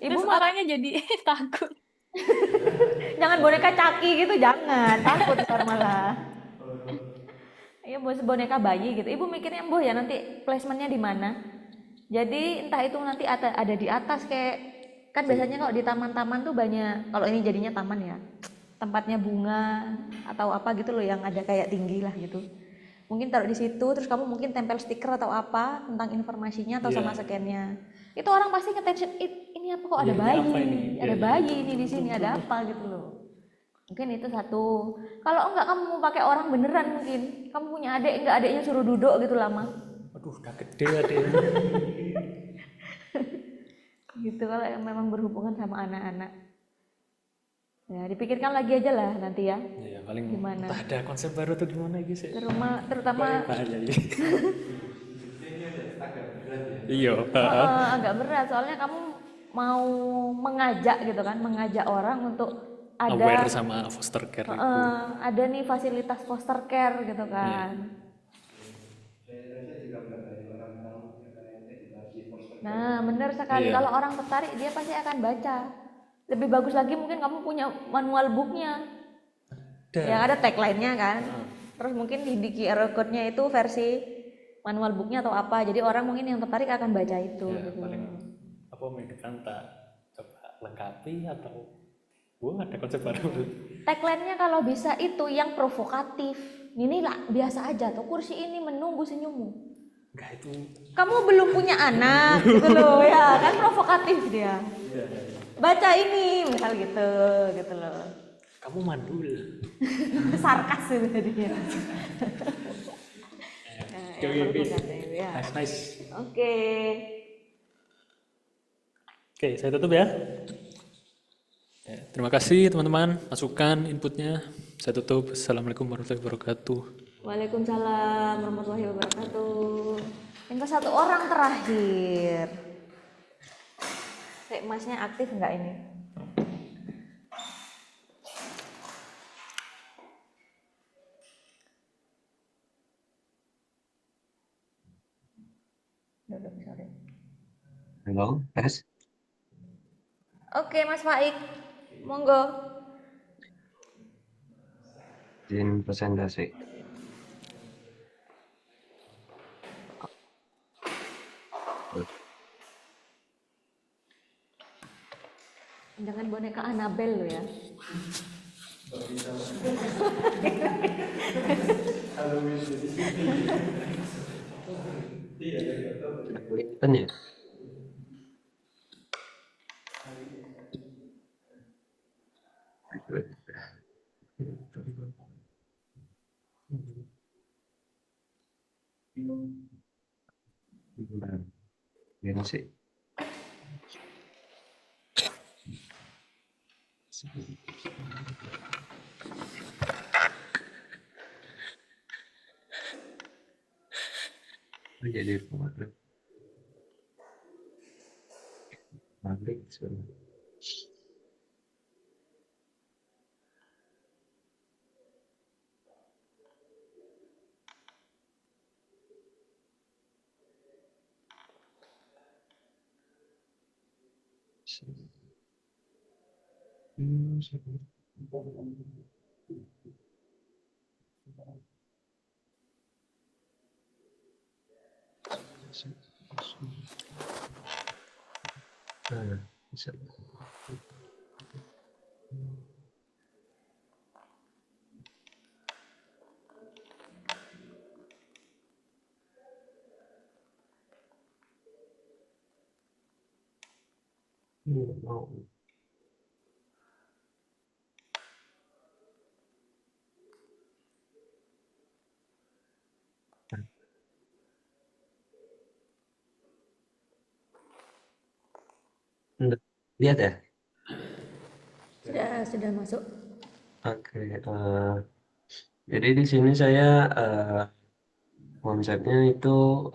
Ibu Terus orangnya jadi takut. jangan boneka caki gitu, jangan. Takut ntar malah. Iya, boneka bayi gitu. Ibu mikirnya ya nanti placementnya di mana. Jadi entah itu nanti ada di atas kayak kan biasanya kalau di taman-taman tuh banyak, kalau ini jadinya taman ya, tempatnya bunga atau apa gitu loh yang ada kayak tinggi lah gitu. Mungkin taruh di situ, terus kamu mungkin tempel stiker atau apa tentang informasinya atau sama scan-nya. Itu orang pasti nge-tension, ini apa kok ada Iya, bayi, ini apa ini? ada bayi ini di sini, ada apa gitu loh. Mungkin itu satu. Kalau enggak kamu mau pakai orang beneran mungkin. Kamu punya adik, enggak adiknya suruh duduk gitu lama. Aduh, udah gede adiknya. Gitu kalau yang memang berhubungan sama anak-anak. Ya, dipikirkan lagi aja lah nanti ya. Iya, paling Gimana? entah ada konsep baru tuh gimana gitu sih. Terutama Bahaya ya. Iya. agak berat soalnya kamu mau mengajak gitu kan, mengajak orang untuk ada Aware sama foster care itu. ada nih fasilitas foster care gitu kan. Nah, benar sekali. Iya. Kalau orang tertarik dia pasti akan baca. Lebih bagus lagi mungkin kamu punya manual booknya. Yang ada tagline-nya kan. Terus mungkin di QR code-nya itu versi manual booknya atau apa. Jadi orang mungkin yang tertarik akan baca itu. Ya, Gitu. paling apa kan tak coba lengkapi atau ada konsep baru. Tagline-nya kalau bisa itu yang provokatif. Ini lah biasa aja tuh, kursi ini menunggu senyummu. Enggak itu. Kamu belum punya anak gitu loh ya, kan provokatif dia. Baca ini misal gitu loh. Kamu mandul. Sarkas itu jadinya. Ya. Nice. Oke. Oke, saya tutup ya. Terima kasih teman-teman masukan inputnya. Saya tutup. Assalamualaikum warahmatullahi wabarakatuh. Waalaikumsalam warahmatullahi wabarakatuh. Tinggal satu orang terakhir. Masnya aktif nggak ini? Sorry. Halo, tes. Oke, Mas Faik, monggo. Izin presentasi. Jangan boneka Annabelle lo ya. Kelihatan ya? Bentar. Gini sih. Jadi pabrik sebenarnya. Nah, bisa. Mau. Lihat ya? Sudah masuk. Oke. Jadi di sini saya konsepnya itu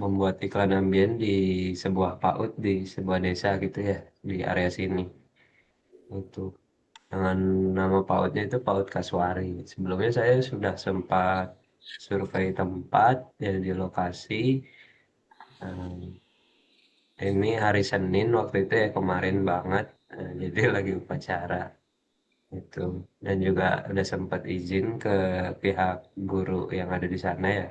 membuat iklan ambien di sebuah PAUD di sebuah desa gitu ya di area sini. Itu dengan nama PAUDnya itu PAUD Kasuari. Sebelumnya saya sudah sempat survei tempat ya di lokasi. Ini hari Senin waktu itu ya kemarin banget, jadi lagi upacara itu. Dan juga udah sempat izin ke pihak guru yang ada di sana ya.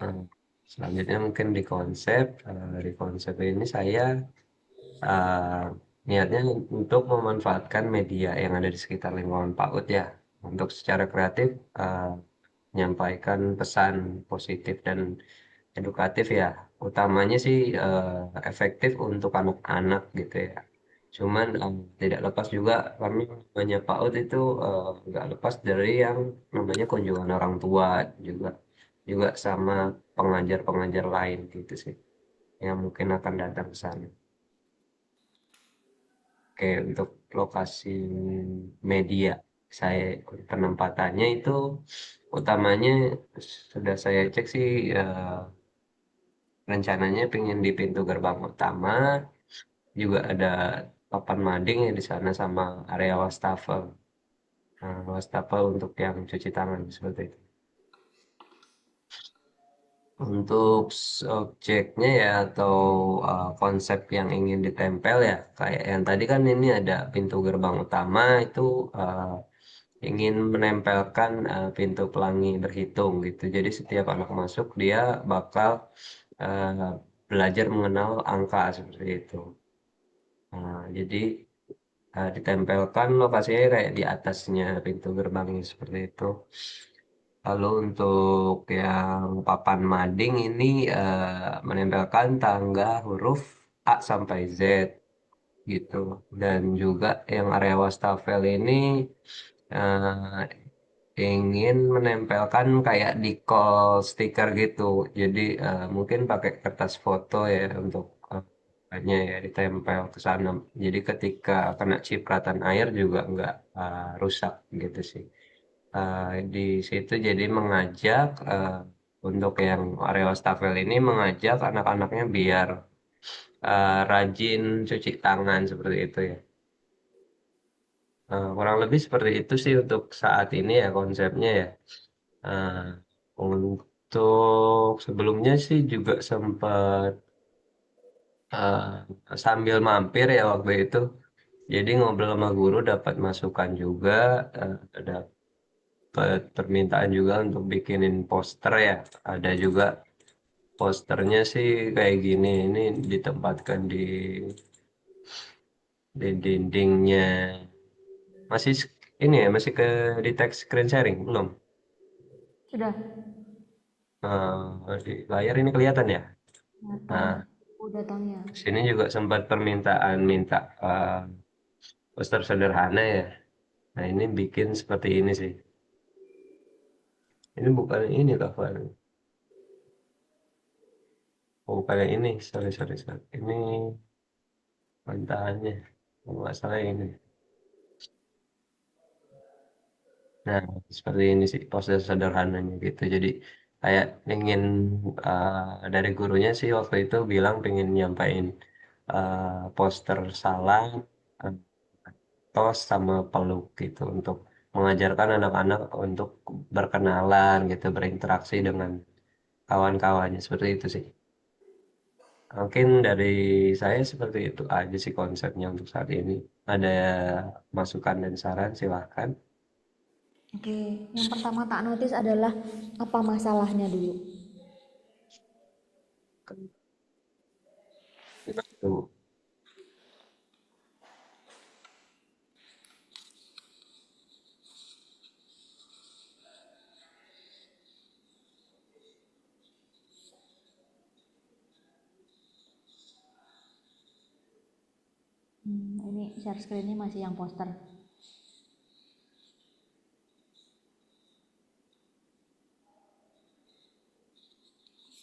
Nah, selanjutnya mungkin di konsep, di konsep ini saya niatnya untuk memanfaatkan media yang ada di sekitar lingkungan PAUD ya, untuk secara kreatif menyampaikan pesan positif dan edukatif ya. Utamanya sih efektif untuk anak-anak gitu ya. Cuman tidak lepas juga kami namanya PAUD itu nggak lepas dari yang namanya kunjungan orang tua juga juga sama pengajar-pengajar lain gitu sih yang mungkin akan datang ke sana. Oke, untuk lokasi media saya penempatannya itu utamanya sudah saya cek sih rencananya pengen di pintu gerbang utama juga ada papan mading ya di sana sama area wastafel. Nah, wastafel untuk yang cuci tangan seperti itu. Untuk objeknya ya atau konsep yang ingin ditempel ya kayak yang tadi kan ini ada pintu gerbang utama itu ingin menempelkan pintu pelangi berhitung gitu. Jadi setiap anak masuk dia bakal uh, belajar mengenal angka seperti itu. Nah, jadi ditempelkan lokasinya kayak di atasnya pintu gerbangnya seperti itu. Lalu untuk yang papan mading ini menempelkan tangga huruf A sampai Z gitu. Dan juga yang area wastafel ini eh, ingin menempelkan kayak decal stiker gitu. Jadi mungkin pakai kertas foto ya untuk hanya ya ditempel ke sana. Jadi ketika kena cipratan air juga nggak rusak gitu sih. Di situ jadi mengajak untuk yang area wastafel ini mengajak anak-anaknya biar rajin cuci tangan seperti itu ya. Kurang lebih seperti itu sih untuk saat ini ya konsepnya ya. Eh, untuk sebelumnya sih juga sempat sambil mampir ya waktu itu. Jadi ngobrol sama guru dapat masukan juga, dapat permintaan juga untuk bikinin poster ya. Ada juga posternya sih kayak gini. Ini ditempatkan di dindingnya. Masih ini ya, masih ke di text screen sharing belum? Sudah Di layar ini kelihatan ya. datang, Nah, datangnya. sini juga sempat permintaan minta poster sederhana ya. Nah, ini bikin seperti ini sih. Ini bukan ini cover. Oh, bukan yang ini. Sorry, sorry, sorry. Ini bantahannya. Kalau nggak salah ini. Nah, seperti ini sih poster sederhananya gitu. Jadi kayak ingin dari gurunya sih waktu itu bilang pengen nyampain poster salam, eh, tos sama peluk gitu untuk mengajarkan anak-anak untuk berkenalan gitu, berinteraksi dengan kawan-kawannya seperti itu sih. Mungkin dari saya seperti itu aja sih konsepnya untuk saat ini. Ada masukan dan saran silahkan. Oke, yang pertama tak notice adalah apa masalahnya dulu. Itu. Ini share screen-nya masih yang poster.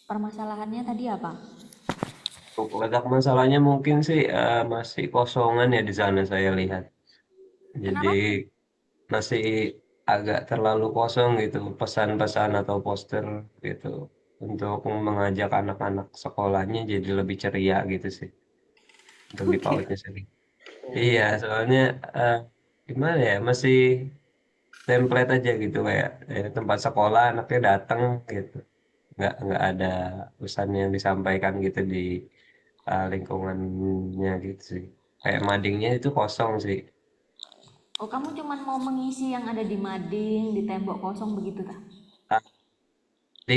Permasalahannya tadi apa? Letak masalahnya mungkin sih masih kosongan ya di sana saya lihat. Jadi Kenapa? masih agak terlalu kosong gitu pesan-pesan atau poster gitu untuk mengajak anak-anak sekolahnya jadi lebih ceria gitu sih untuk di Oke. PAUD-nya sendiri. Iya, soalnya eh, gimana ya masih template aja gitu kayak tempat sekolah anaknya datang gitu. Nggak ada pesan yang disampaikan gitu di lingkungannya gitu sih. Kayak madingnya itu kosong sih. Oh, kamu cuman mau mengisi yang ada di mading, di tembok kosong begitu tah? Ah, Di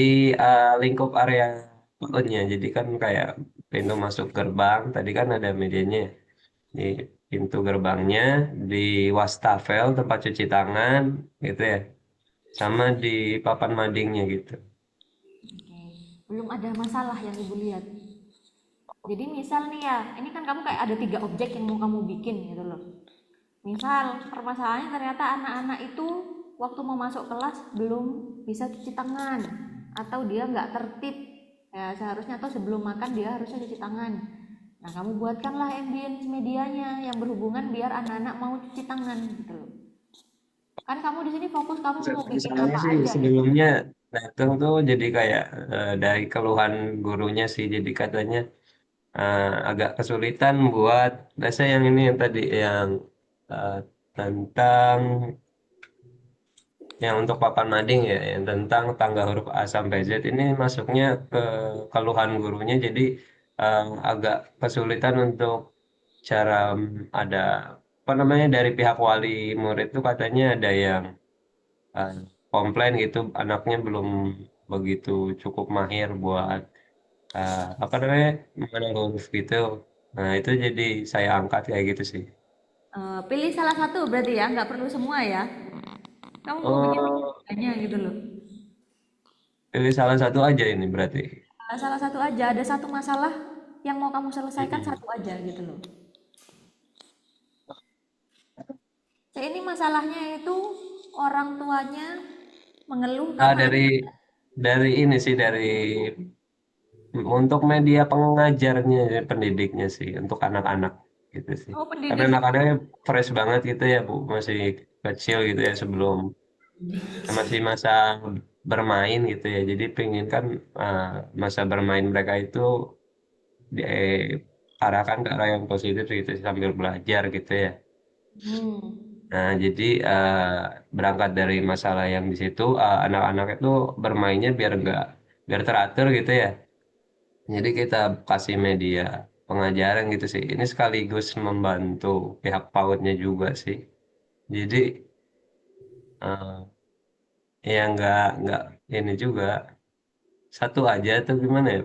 lingkup area PAUD-nya, jadi kan kayak pintu masuk gerbang, tadi kan ada medianya ya. Di pintu gerbangnya, di wastafel tempat cuci tangan gitu ya, sama di papan madingnya gitu. Oke. Belum ada masalah yang ibu lihat. Jadi misal nih ya, ini kan kamu kayak ada 3 objek yang mau kamu bikin gitu loh. Misal permasalahannya ternyata anak-anak itu waktu mau masuk kelas belum bisa cuci tangan atau dia nggak tertib ya seharusnya atau sebelum makan dia harusnya cuci tangan. Nah kamu buatkanlah ambience medianya yang berhubungan biar anak-anak mau cuci tangan gitu loh. Kan kamu di sini fokus kamu mau bikin Misalnya apa sih aja gitu. sebelumnya datang tuh jadi kayak dari keluhan gurunya sih, jadi katanya agak kesulitan buat biasanya yang ini yang tadi yang eh, tentang yang untuk papan mading ya, yang tentang tangga huruf A sampai Z ini masuknya ke keluhan gurunya, jadi agak kesulitan untuk cara ada apa namanya dari pihak wali murid tuh katanya ada yang eh, komplain gitu anaknya belum begitu cukup mahir buat apa namanya mengenal huruf gitu. Nah itu jadi saya angkat kayak gitu sih. Pilih salah satu berarti ya nggak perlu semua ya. Kamu mau bikin Oh, banyak gitu loh. pilih salah satu aja ini berarti. Salah satu aja ada satu masalah yang mau kamu selesaikan Mm-mm. satu aja gitu loh. Ini masalahnya itu orang tuanya mengeluh Ah, karena dari ini sih dari untuk media pengajarnya pendidiknya sih untuk anak-anak gitu sih. oh Karena pendidik. anak-anaknya fresh banget gitu ya Bu, masih kecil gitu ya sebelum masih masa bermain gitu ya. Jadi pengen kan uh, masa bermain mereka itu diarahkan ke arah yang positif gitu sambil belajar gitu ya. Hmm. Nah, jadi berangkat dari masalah yang di situ anak-anak itu bermainnya biar teratur gitu ya. Jadi kita kasih media pengajaran gitu sih. Ini sekaligus membantu pihak PAUD-nya juga sih. Jadi eh, ya nggak ini juga satu aja atau gimana ya?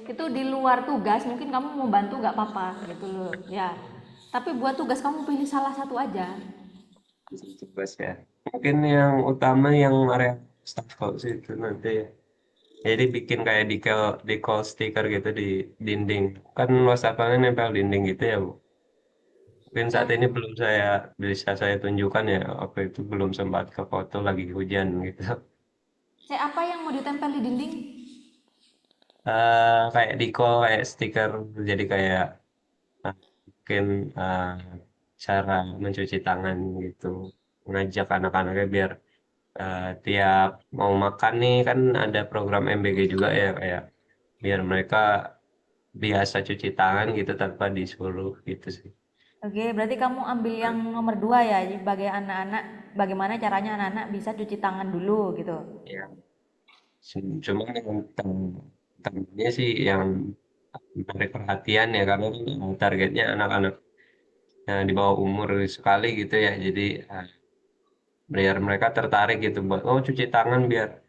Itu di luar tugas, mungkin kamu mau bantu nggak apa-apa gitu loh ya. Tapi buat tugas kamu pilih salah satu aja. Tugas ya. Mungkin yang utama yang area staff kalau sih itu nanti ya. Jadi bikin kayak decal stiker gitu di dinding. Kan wastafelnya nempel dinding gitu ya, Bu. Mungkin saat Yang ini belum bisa saya tunjukkan ya. Waktu itu belum sempat ke foto lagi hujan gitu. apa yang mau ditempel di dinding? Kayak decal, kayak stiker. Jadi kayak mungkin cara mencuci tangan gitu. Ngajak anak-anaknya biar tiap mau makan nih kan ada program MBG juga ya kayak biar mereka biasa cuci tangan gitu tanpa disuruh gitu sih. Oke, berarti kamu ambil yang nomor 2 ya, sebagai anak-anak, bagaimana caranya anak-anak bisa cuci tangan dulu gitu. Ya, cuma yang temennya sih yang menarik perhatian ya karena kan targetnya anak-anak di bawah umur sekali gitu ya. Jadi biar mereka tertarik gitu buat oh cuci tangan biar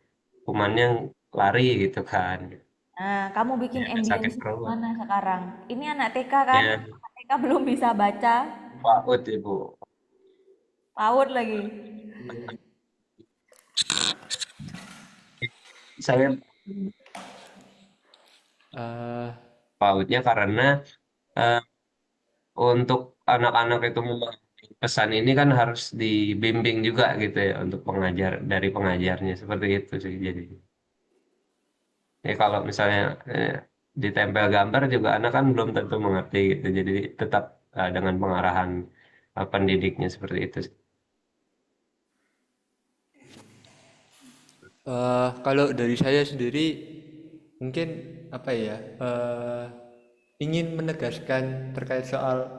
kumannya lari gitu kan. Nah, kamu bikin Ya, nggak sakit ambience perut. mana sekarang? Ini anak TK kan? Ya, Anak TK belum bisa baca, PAUD Ibu. PAUD lagi. Saya Eh, PAUDnya karena eh, untuk anak-anak itu memahami pesan ini kan harus dibimbing juga gitu ya untuk dari pengajarnya seperti itu sih jadi. Ya kalau misalnya ditempel gambar juga anak kan belum tentu mengerti gitu. Jadi tetap dengan pengarahan pendidiknya seperti itu sih. Kalau dari saya sendiri mungkin apa ya ingin menegaskan terkait soal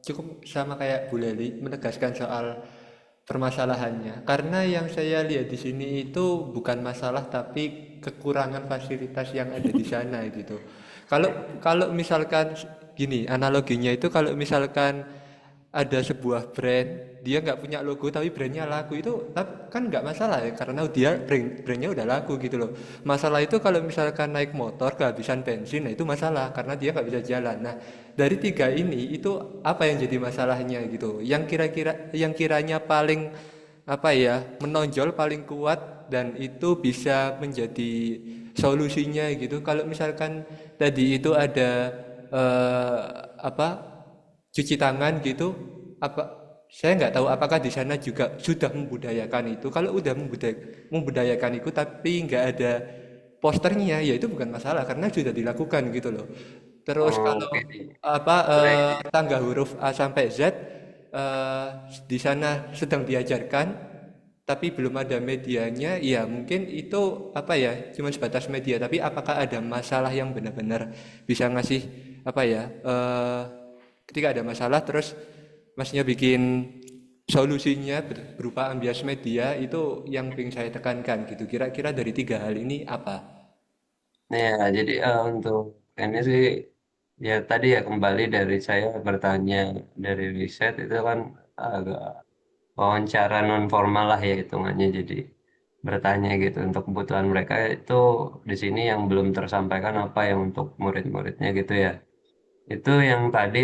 cukup sama kayak Bu Leli menegaskan soal permasalahannya karena yang saya lihat di sini itu bukan masalah tapi kekurangan fasilitas yang ada di sana gitu. Kalau kalau misalkan gini analoginya itu kalau misalkan ada sebuah brand dia nggak punya logo tapi brandnya laku itu kan nggak masalah ya karena dia brandnya udah laku gitu loh. Masalah itu kalau misalkan naik motor kehabisan bensin nah itu masalah karena dia nggak bisa jalan. Nah dari tiga ini itu apa yang jadi masalahnya gitu yang kiranya paling apa ya menonjol paling kuat dan itu bisa menjadi solusinya gitu kalau misalkan tadi itu ada apa cuci tangan gitu apa saya nggak tahu apakah di sana juga sudah membudayakan itu kalau udah membudayakan itu tapi nggak ada posternya ya itu bukan masalah karena sudah dilakukan gitu loh terus kalau Oke, apa baik. tangga huruf A sampai Z di sana sedang diajarkan tapi belum ada medianya ya mungkin itu apa ya cuma sebatas media tapi apakah ada masalah yang benar-benar bisa ngasih apa ya ketika ada masalah terus masnya bikin solusinya berupa ambias media itu yang ingin saya tekankan gitu kira-kira dari tiga hal ini apa. Ya, jadi untuk ini sih ya tadi ya kembali dari saya bertanya dari riset itu kan agak wawancara non formal lah ya hitungannya jadi bertanya gitu untuk kebutuhan mereka itu di sini yang belum tersampaikan apa yang untuk murid-muridnya gitu ya. Itu yang tadi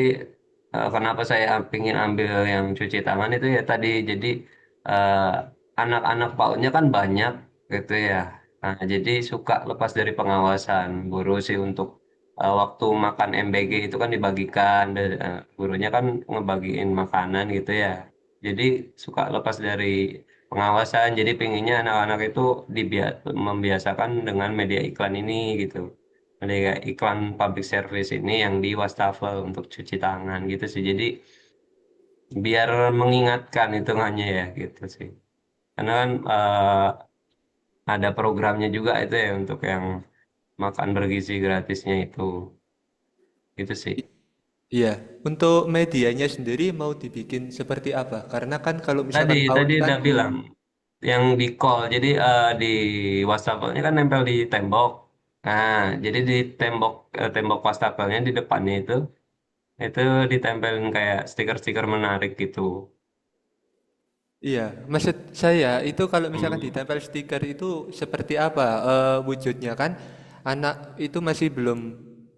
kenapa saya pingin ambil yang cuci tangan itu ya tadi jadi eh, anak-anak PAUD-nya kan banyak gitu ya. Nah, jadi suka lepas dari pengawasan guru sih untuk waktu makan MBG itu kan dibagikan gurunya kan ngebagiin makanan gitu ya. Jadi suka lepas dari pengawasan. Jadi pinginnya anak-anak itu membiasakan dengan media iklan ini gitu. Ada kayak iklan public service ini yang di wastafel untuk cuci tangan gitu sih. Jadi biar mengingatkan hitungannya ya gitu sih. Karena kan ada programnya juga itu ya untuk yang makan bergizi gratisnya itu. Gitu sih. Iya, untuk medianya sendiri mau dibikin seperti apa? Karena kan kalau Tadi misalkan PAUD tadi kan udah bilang yang di call. Jadi di wastafelnya kan nempel di tembok. Nah, jadi di tembok wastafelnya di depannya itu ditempelin kayak stiker-stiker menarik gitu. Iya, maksud saya itu kalau misalkan ditempel stiker itu seperti apa wujudnya kan? Anak itu masih belum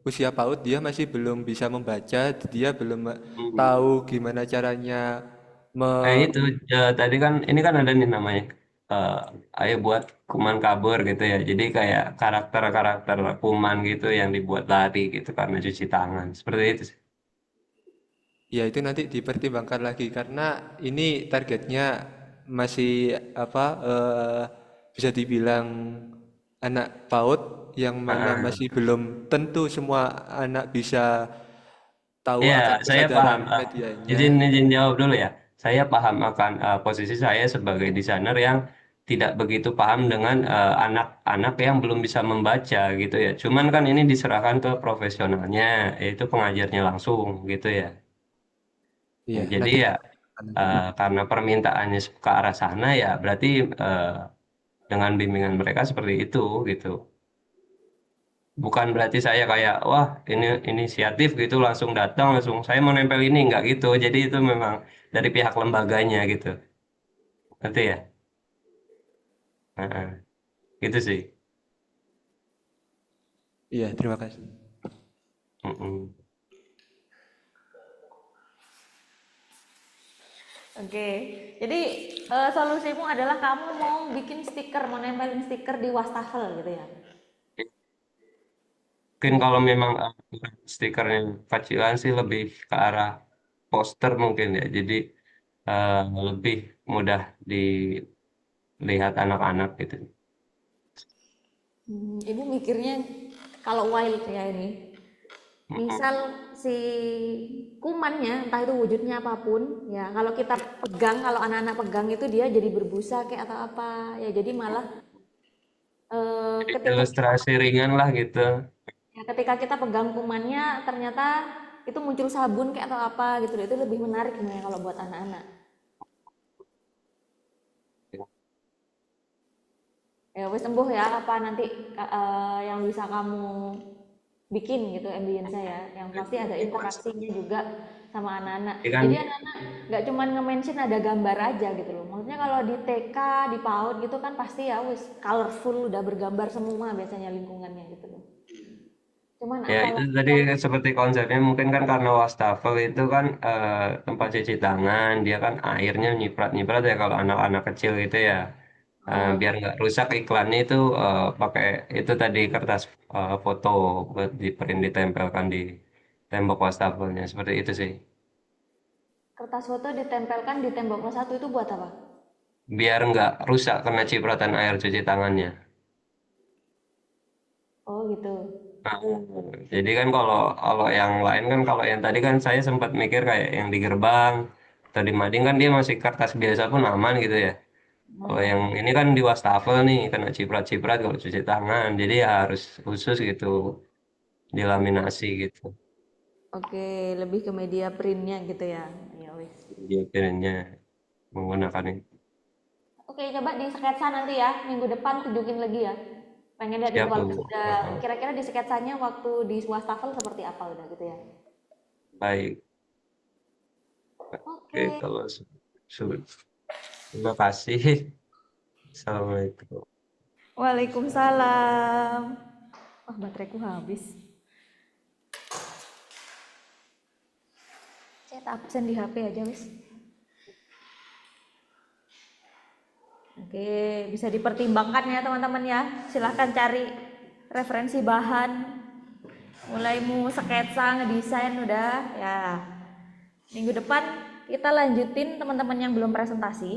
usia PAUD, dia masih belum bisa membaca, dia belum Hmm. tahu gimana caranya me Itu tadi kan ini kan ada nih namanya eh, ayo buat kuman kabur gitu ya. Jadi kayak karakter-karakter kuman gitu yang dibuat lari gitu karena cuci tangan. Seperti itu sih. Ya itu nanti dipertimbangkan lagi karena ini targetnya masih apa bisa dibilang anak PAUD yang mana Ah, masih belum tentu semua anak bisa tahu ya, akan saya paham. kesadaran Izin medianya. izin jawab dulu ya. Saya paham akan posisi saya sebagai desainer yang tidak begitu paham dengan anak-anak yang belum bisa membaca gitu ya. Cuman kan ini diserahkan ke profesionalnya, yaitu pengajarnya langsung gitu ya. Ya, Iya, jadi nanti ya nanti. karena permintaannya ke arah sana ya berarti eh, dengan bimbingan mereka seperti itu gitu. Bukan berarti saya kayak wah ini inisiatif gitu langsung datang langsung saya mau nempel ini nggak gitu. Jadi itu memang dari pihak lembaganya gitu. Ngerti ya? Heeh, gitu sih. Iya, terima kasih. Mm-mm. Oke, jadi solusimu adalah kamu mau bikin stiker, mau nempelin stiker di wastafel gitu ya? Mungkin kalau memang stikernya kecilan sih lebih ke arah poster mungkin ya. Jadi eh, lebih mudah dilihat anak-anak gitu. Ibu mikirnya kalau wild ya ini, misal si kumannya entah itu wujudnya apapun ya, kalau kita pegang, kalau anak-anak pegang itu dia jadi berbusa kayak atau apa ya, jadi malah ketika Ilustrasi ringan lah gitu. ya, ketika kita pegang kumannya ternyata itu muncul sabun kayak atau apa gitu, itu lebih menarik sebenarnya kalau buat anak-anak. Ya wes sembuh ya, apa nanti yang bisa kamu bikin gitu ambience ya, yang pasti ada interaksinya juga sama anak-anak. Ini kan Jadi anak-anak nggak cuman nge-mention ada gambar aja gitu loh, maksudnya kalau di TK di PAUD gitu kan pasti ya wes colorful, udah bergambar semua biasanya lingkungannya gitu loh. Cuman ya itu apalagi tadi yang seperti konsepnya mungkin kan karena wastafel itu kan tempat cuci tangan, dia kan airnya nyiprat-nyiprat ya kalau anak-anak kecil gitu ya. Biar nggak rusak iklannya itu pakai itu tadi kertas foto buat di print ditempelkan di tembok wastafelnya seperti itu sih. kertas foto ditempelkan di tembok kelas 1 itu buat apa? Biar nggak rusak kena cipratan air cuci tangannya. Oh gitu. Nah, jadi kan kalau kalau yang lain kan kalau yang tadi kan saya sempat mikir kayak yang di gerbang atau di mading kan dia masih kertas biasa pun aman gitu ya. Kalau yang ini kan di wastafel nih kena ciprat-ciprat kalau cuci tangan, jadi ya harus khusus gitu dilaminasi gitu. Oke, lebih ke media printnya gitu ya. Ya wis. Dia akhirnya menggunakan itu. Oke, coba di sketsa nanti ya, minggu depan tunjukin lagi ya. Pengen lihat itu Siap kalau Bu. sudah kira-kira di sketsanya waktu di wastafel seperti apa udah gitu ya. Baik. Oke, Oke. kalau terima kasih. Assalamualaikum. Waalaikumsalam. Wah, bateraiku habis. Saya absen di HP aja wis. Oke, bisa dipertimbangkan ya teman-teman ya. Silahkan cari referensi bahan. Mulai mau sketsa, ngedesain udah ya. Minggu depan kita lanjutin teman-teman yang belum presentasi,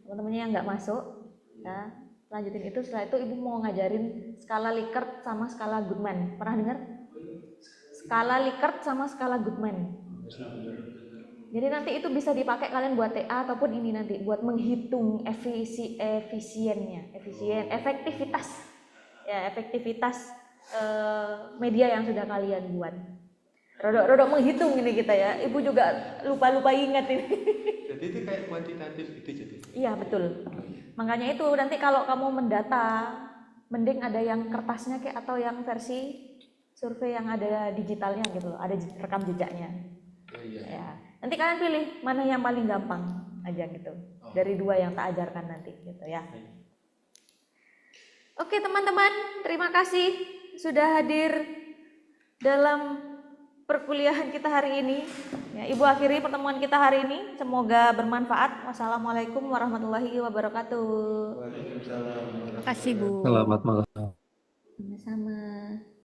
teman-teman yang nggak masuk. Ya, lanjutin itu. Setelah itu ibu mau ngajarin skala Likert sama skala Goodman. Pernah dengar? Skala Likert sama skala Goodman. Jadi nanti itu bisa dipakai kalian buat TA ataupun ini nanti buat menghitung efektivitas ya, efektivitas media yang sudah kalian buat. Rodok-rodok menghitung ini kita ya. Ibu juga lupa-lupa ingat ini. Jadi itu kayak kuantitatif itu jadi. Iya betul. Makanya itu nanti kalau kamu mendata, mending ada yang kertasnya kayak atau yang versi survei yang ada digitalnya gitu loh, ada rekam jejaknya. Oh iya. Ya. Nanti kalian pilih mana yang paling gampang. aja gitu. Dari 2 yang tak ajarkan nanti gitu ya. Oke teman-teman, terima kasih sudah hadir dalam perkuliahan kita hari ini. Ya, Ibu akhiri pertemuan kita hari ini. Semoga bermanfaat. Wassalamualaikum warahmatullahi wabarakatuh. Waalaikumsalam. Makasih Bu. Selamat malam. Sama-sama.